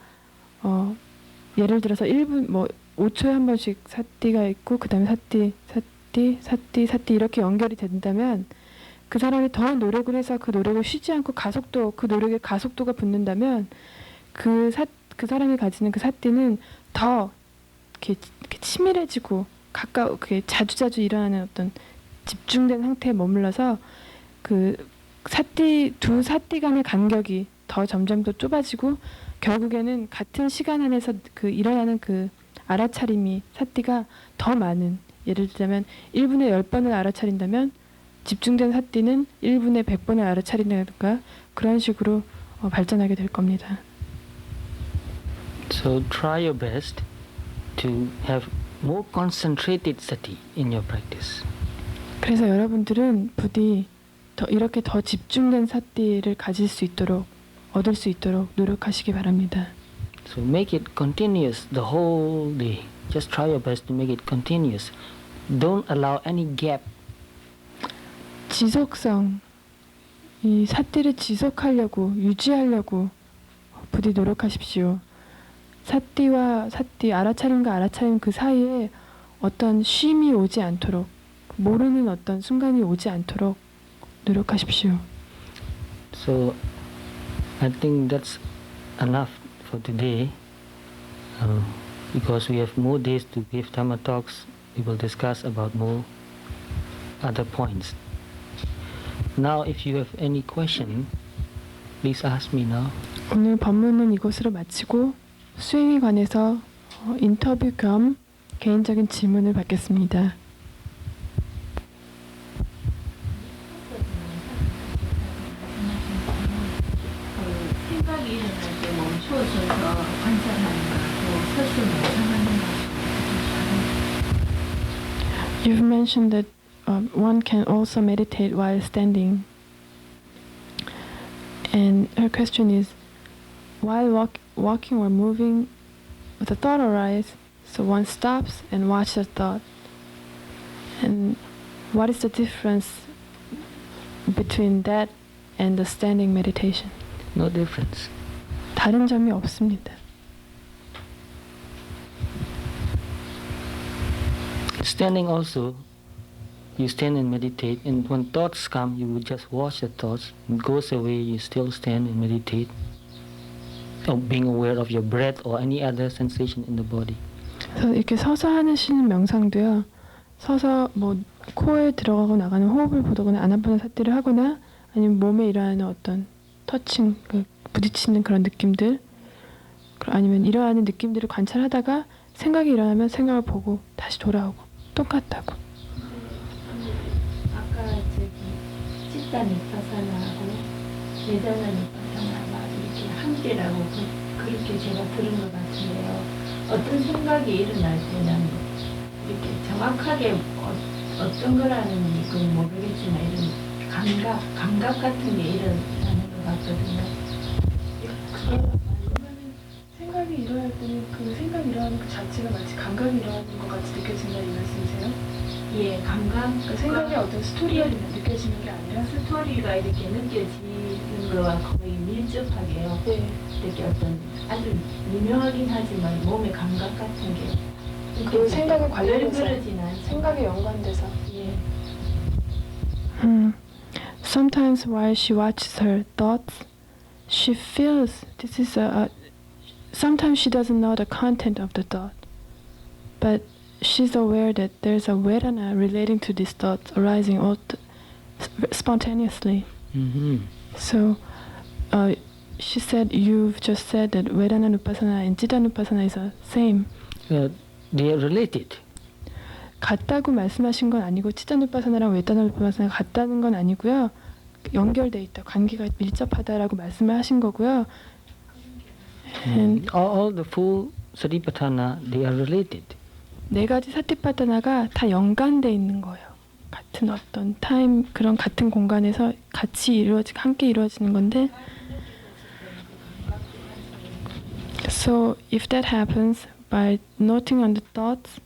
예를 들어서 1분 5초에 한 번씩 사띠가 있고 그 다음에 사띠 이렇게 연결이 된다면 그 사람이 더 노력을 해서 그 노력을 쉬지 않고 그 노력에 가속도가 붙는다면 그 사람이 가지는 그 사띠는 더 이렇게 치밀해지고 그게 자주자주 일어나는 어떤 집중된 상태에 머물러서 두 사띠 간의 간격이 점점 더 좁아지고 결국에는 같은 시간 안에서 일어나는 알아차림이 사띠가 더 많은, 예를 들자면 1분에 10번을 알아차린다면 집중된 사띠는 1분에 100번을 알아차린다든가 그런 식으로 발전하게 될 겁니다. So try your best to have more concentrated sati in your practice. 그래서 여러분들은 부디 이렇게 더 집중된 사띠를 얻을 수 있도록 노력하시기 바랍니다. So make it continuous the whole day. Just try your best to make it continuous. Don't allow any gap. 지속성, 이 사띠를 유지하려고 부디 노력하십시오. 사띠와 사띠, 알아차림과 알아차림 그 사이에 어떤 쉼이 오지 않도록, 모르는 어떤 순간이 오지 않도록 노력하십시오. So I think that's enough for today. Because we have more days to give Dhamma talks, we will discuss about more other points. Now, if you have any question, please ask me now. 오늘 법문은 이것으로 마치고 수행에 관해서 인터뷰 겸 개인적인 질문을 받겠습니다. 생각이 일어날 때 멈추어서서 관찰하는 거하고 서서 묵상하는 거하고 You've mentioned that one can also meditate while standing. And her question is, while walking or moving, with a thought arises, so one stops and watches the thought. And what is the difference between that and the standing meditation? No difference. 다른 점이 없습니다. Standing also, you stand and meditate, and when thoughts come, you would just watch the thoughts. It goes away, you still stand and meditate, or being aware of your breath or any other sensation in the body. 그래서 이렇게 서서 하시는 명상도요. 서서 뭐 코에 들어가고 나가는 호흡을 보거나 아나파나 사티를 하거나 아니면 몸에 일어나는 어떤 터칭, 그 부딪히는 그런 느낌들, 아니면 일어나는 느낌들을 관찰하다가 생각이 일어나면 생각을 보고 다시 돌아오고 똑같다고. 아까 저기 치타 니파사나하고 베다나 니파사나가 이렇게 함께라고 그렇게 제가 들은 것 같은데요. 어떤 생각이 일어날 때는 이렇게 정확하게 어떤 거라는 건 모르겠지만 이런 감각 같은 게 일어나는 것 같거든요. 생각이 일어날 때는 그 생각이 일어나는 그 자체가 마치 감각이 일어나는 것 같이 느껴진다는 말씀이세요? 예, 감각. 그 생각의 어떤 스토리가 느껴지는 게 아니라 스토리가 이렇게 느껴지는 거와 거의 밀접하게요. 네. 이렇게 어떤 아주 미묘하긴 하지만 몸의 감각 같은 게 그 생각에 관련해서 그러진 않죠. 생각에 연관돼서. 예. Sometimes while she watches her thoughts, she feels this is sometimes she doesn't know the content of the thought, but she's aware that there's a vedana relating to these thoughts arising spontaneously. Mm-hmm. So she said, you've just said that vedana nupassana and citta nupassana is the same. They are related. 같다고 말씀하신 건 아니고 치타누파사나랑 웨다나누파사나가 같다는 건 아니고요. 연결돼 있다, 관계가 밀접하다라고 말씀을 하신 거고요. And All the full Satipatthana, they are related. 네 가지 사티파타나가 다 연관돼 있는 거예요. 같은 어떤 타임, 그런 같은 공간에서 같이 함께 이루어지는 건데. So if that happens, by noting on the thoughts,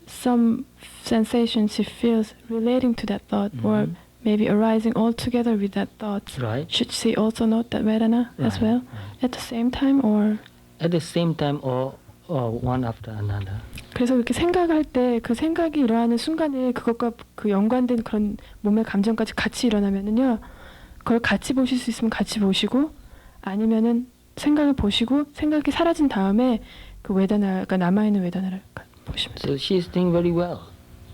some sensation she feels relating to that thought, or maybe arising all together with that thought. Right. Should she also note that Vedana as Right, well right. at the same time, or? At the same time or one after another. 그래서 이렇게 생각할 때 그 생각이 일어나는 순간에 그것과 그 연관된 그런 몸의 감정까지 같이 일어나면은요, 그걸 같이 보실 수 있으면 같이 보시고, 아니면은 생각을 보시고 생각이 사라진 다음에 그 웨다나가 남아있는 웨다나를 보시면 돼요. So she is doing very well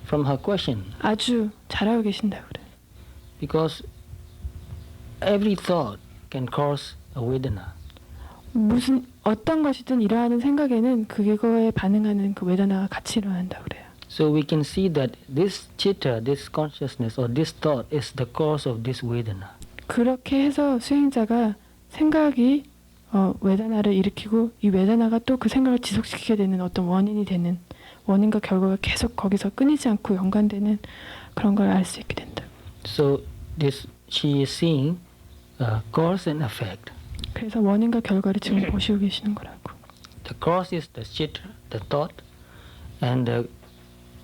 from her question. 아주 잘하고 계신다고 그래요. Because every thought can cause a Vedana. 무슨 어떤 것이든 일어나는 생각에는 그거에 반응하는 그 웨다나가 같이 일어난다고 그래요. So we can see that this chitta, this consciousness or this thought is the cause of this Vedana. 그렇게 해서 수행자가 생각이 웨다나를 일으키고 이 웨다나가 또 그 생각을 지속시키게 되는 어떤 원인이 되는, 원인과 결과가 계속 거기서 끊이지 않고 연관되는 그런 걸 알 수 있게 된다. So this she is seeing cause and effect. 그래서 원인과 결과를 지금 보시고 계시는 거라고. The cause is the chitta, the thought, and the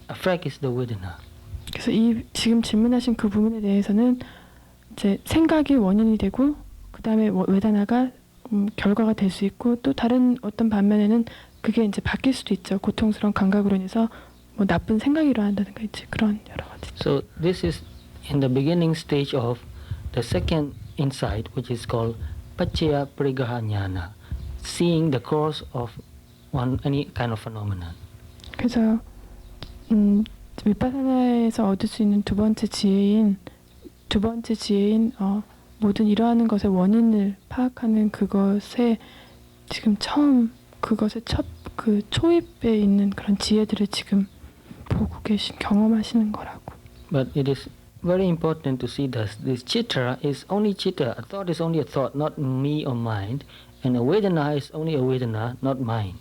effect is the Vedana. 그래서 이 지금 질문하신 그 부분에 대해서는 이제 생각이 원인이 되고 그 다음에 웨다나가 결과가 될 수 있고, 또 다른 어떤 반면에는 그게 이제 바뀔 수도 있죠. 고통스러운 감각으로 인해서 뭐 나쁜 생각이 일어난다든가 이제 그런 여러 가지. So this is in the beginning stage of the second insight, which is called Paccaya Parigraha Jnana, seeing the cause of any kind of phenomenon. 그래서 위파사나에서 얻을 수 있는 두 번째 지혜인 모든 일어나는 것의 원인을 파악하는 그것에 지금 처음 그것의 첫 그 초입에 있는 그런 지혜들을 지금 보고 경험하시는 거라고. But it is very important to see that this chitta is only chitta. A thought is only a thought, not me or mind, and a vedana is only a vedana, not mine.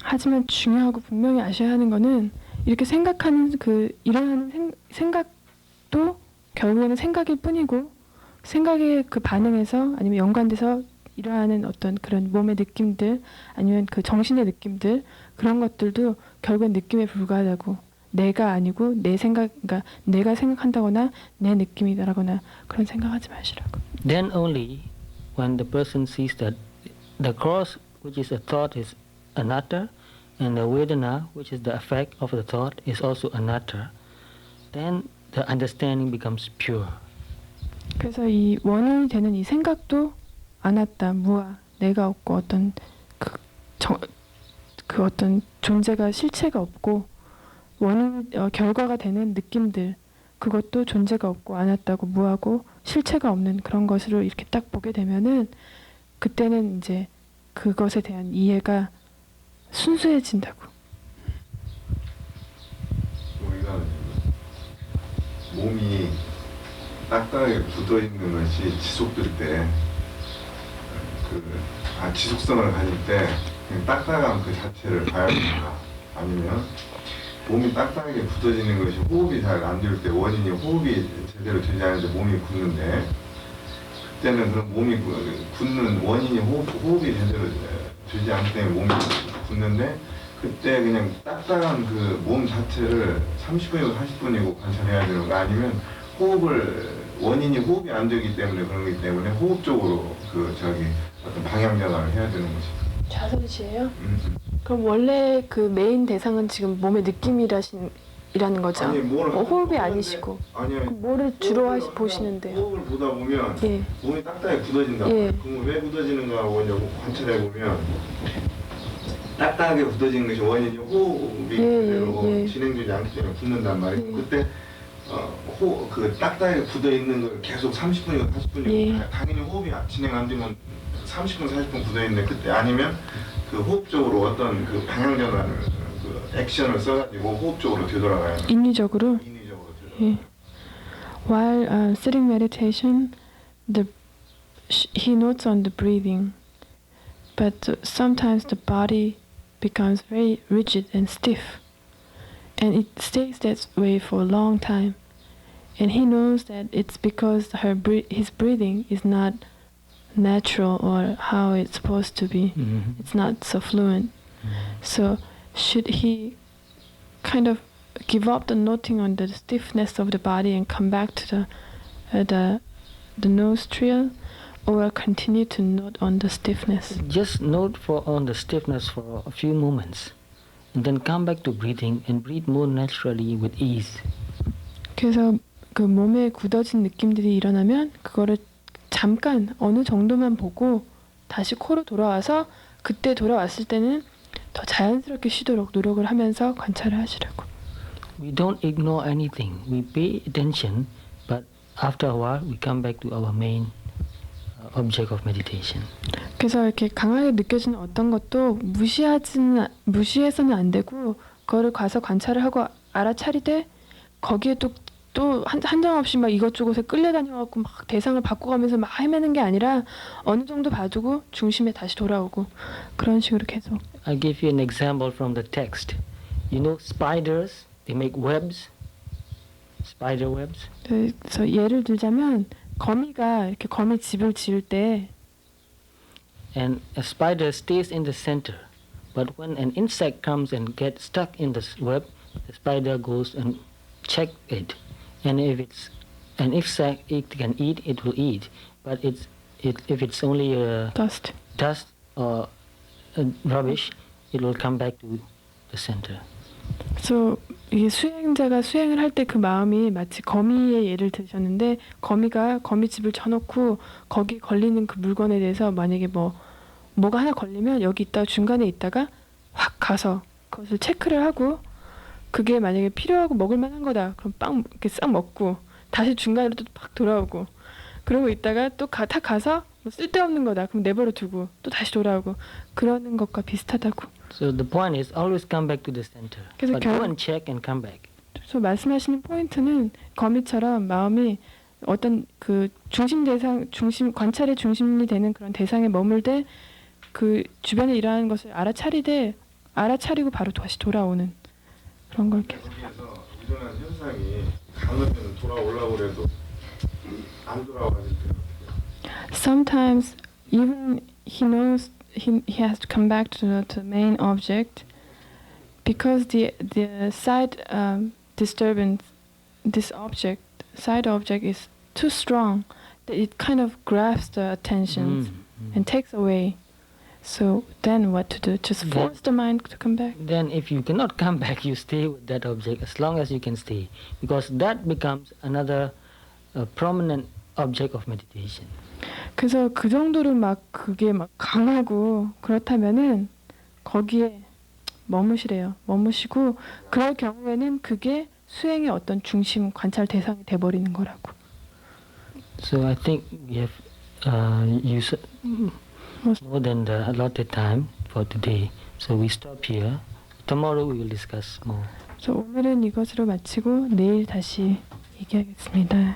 하지만 중요하고 분명히 아셔야 하는 거는 이렇게 생각하는 그 일어나는 생각도 결국에는 생각일 뿐이고, 생각의 그 반응에서 아니면 연관돼서 일어나는 어떤 그런 몸의 느낌들 아니면 그 정신의 느낌들, 그런 것들도 결국엔 느낌에 불과하다고. 내가 아니고 내 생각, 그러니까 내가 생각한다거나 내 느낌이다라거나 그런 생각하지 마시라고. Then only when the person sees that the cause, which is a thought, is anatta, and the vedana, which is the effect of the thought, is also anatta, then the understanding becomes pure. 그래서 이 원인이 되는 이 생각도 아나tta, 무아, 내가 없고 어떤 그 어떤 존재가 실체가 없고, 결과가 되는 느낌들, 그것도 존재가 없고 않았다고 무하고 실체가 없는 그런 것으로 이렇게 딱 보게 되면은 그때는 이제 그것에 대한 이해가 순수해진다고. 우리가 몸이 딱딱하게 굳어 있는 것이 지속될 때, 지속성을 가질 때 그냥 딱딱한 그 자체를 봐야 된다. 아니면 몸이 딱딱하게 굳어지는 것이 호흡이 잘 안 될 때, 원인이 호흡이 제대로 되지 않는데 몸이 굳는데, 그때는 그런 몸이 굳는 원인이 호흡이 제대로 되지 않기 때문에 몸이 굳는데, 그때 그냥 딱딱한 그 몸 자체를 30분이고 40분이고 관찰해야 되는 거, 아니면 원인이 호흡이 안 되기 때문에 그런 거기 때문에 호흡적으로 어떤 방향 전환을 해야 되는 것이. 좌선시예요? 그럼 원래 그 메인 대상은 지금 몸의 느낌이라는 거죠? 아니, 호흡이 아니시고. 아니요. 그럼 뭐를 주로 보시는데요? 호흡을 보다 보면 예. 몸이 딱딱하게 굳어진다. 예. 그럼 왜 굳어지는가 하고 이제 관찰해 보면 딱딱하게 굳어지는 것이 원인이 호흡이 그대로 진행되지 않기 때문에 굳는단 말이에요. 그때 그 딱딱하게 굳어 있는 걸 계속 30분이고 40분이고 당연히 호흡이 진행 안 되면 30분 40분 굳어 있는데, 그때 아니면 그 호흡적으로 어떤 그 방향 전환을 그 액션을 써가지고 호흡적으로 되돌아가야 돼요. 인위적으로. 인위적으로 되돌아가야 예. While sitting meditation, he notes on the breathing, but sometimes the body becomes very rigid and stiff, and it stays that way for a long time. And he knows that it's because his breathing is not natural or how it's supposed to be. Mm-hmm. It's not so fluent. So should he kind of give up the noting on the stiffness of the body and come back to the nostril, or continue to note on the stiffness? Just note on the stiffness for a few moments, and then come back to breathing and breathe more naturally with ease. 그래서 그 몸에 굳어진 느낌들이 일어나면 그거를 잠깐 어느 정도만 보고 다시 코로 돌아와서, 그때 돌아왔을 때는 더 자연스럽게 쉬도록 노력을 하면서 관찰을 하시라고. We don't ignore anything. We pay attention, but after a while we come back to our main object of meditation. 그래서 이렇게 강하게 느껴지는 어떤 것도 무시해서는 안 되고, 그거를 가서 관찰을 하고 알아차리되 거기에 또 한정없이 막 이것저것에 끌려다녀갖고 막 대상을 바꿔가면서 막 헤매는 게 아니라 어느 정도 봐두고 중심에 다시 돌아오고, 그런 식으로 계속. I'll give you an example from the text. You know spiders, they make webs, spider webs. 그래서 예를 들자면 거미가 이렇게 거미 집을 지을 때 And a spider stays in the center. But when an insect comes and gets stuck in the web, the spider goes and check it. And if it can eat, it will eat. But if it's only dust or rubbish, it will come back to the center. 그래서 이게 수행자가 수행을 할 때 그 마음이 마치 거미의 예를 드셨는데, 거미가 거미집을 쳐놓고 거기 걸리는 그 물건에 대해서 만약에 뭐가 하나 걸리면 여기 있다가 중간에 있다가 확 가서 그것을 체크를 하고, 그게 만약에 필요하고 먹을 만한 거다 그럼 빵 이렇게 싹 먹고 다시 중간으로 또 팍 돌아오고, 그러고 있다가 또 가서 쓸데없는 거다 그럼 내버려 두고 또 다시 돌아오고, 그러는 것과 비슷하다고. So the point is always come back to the center. 그래서 But go and check and come back. 그래서 말씀하시는 포인트는 거미처럼 마음이 어떤 그 관찰의 중심이 되는 그런 대상에 머물 때 그 주변에 일어나는 것을 알아차리고 바로 다시 돌아오는 그런 걸 계속. 거기에서 일어나는 현상이 강하면 돌아오려고 해도 안 돌아와질 때. Sometimes even he knows he has to come back to the main object because the side disturbance, side object is too strong that it kind of grabs the attention and takes away. So then what to do? Just force the mind to come back? Then if you cannot come back, you stay with that object as long as you can stay, because that becomes another prominent object of meditation. 그래서 그 정도로 막 그게 막 강하고 그렇다면은 거기에 머무시래요. 머무시고 그럴 경우에는 그게 수행의 어떤 중심 관찰 대상이 돼버리는 거라고. So I think we have used more than the allotted time for today. So we stop here. Tomorrow we will discuss more. 그래서 오늘은 이것으로 마치고 내일 다시 얘기하겠습니다.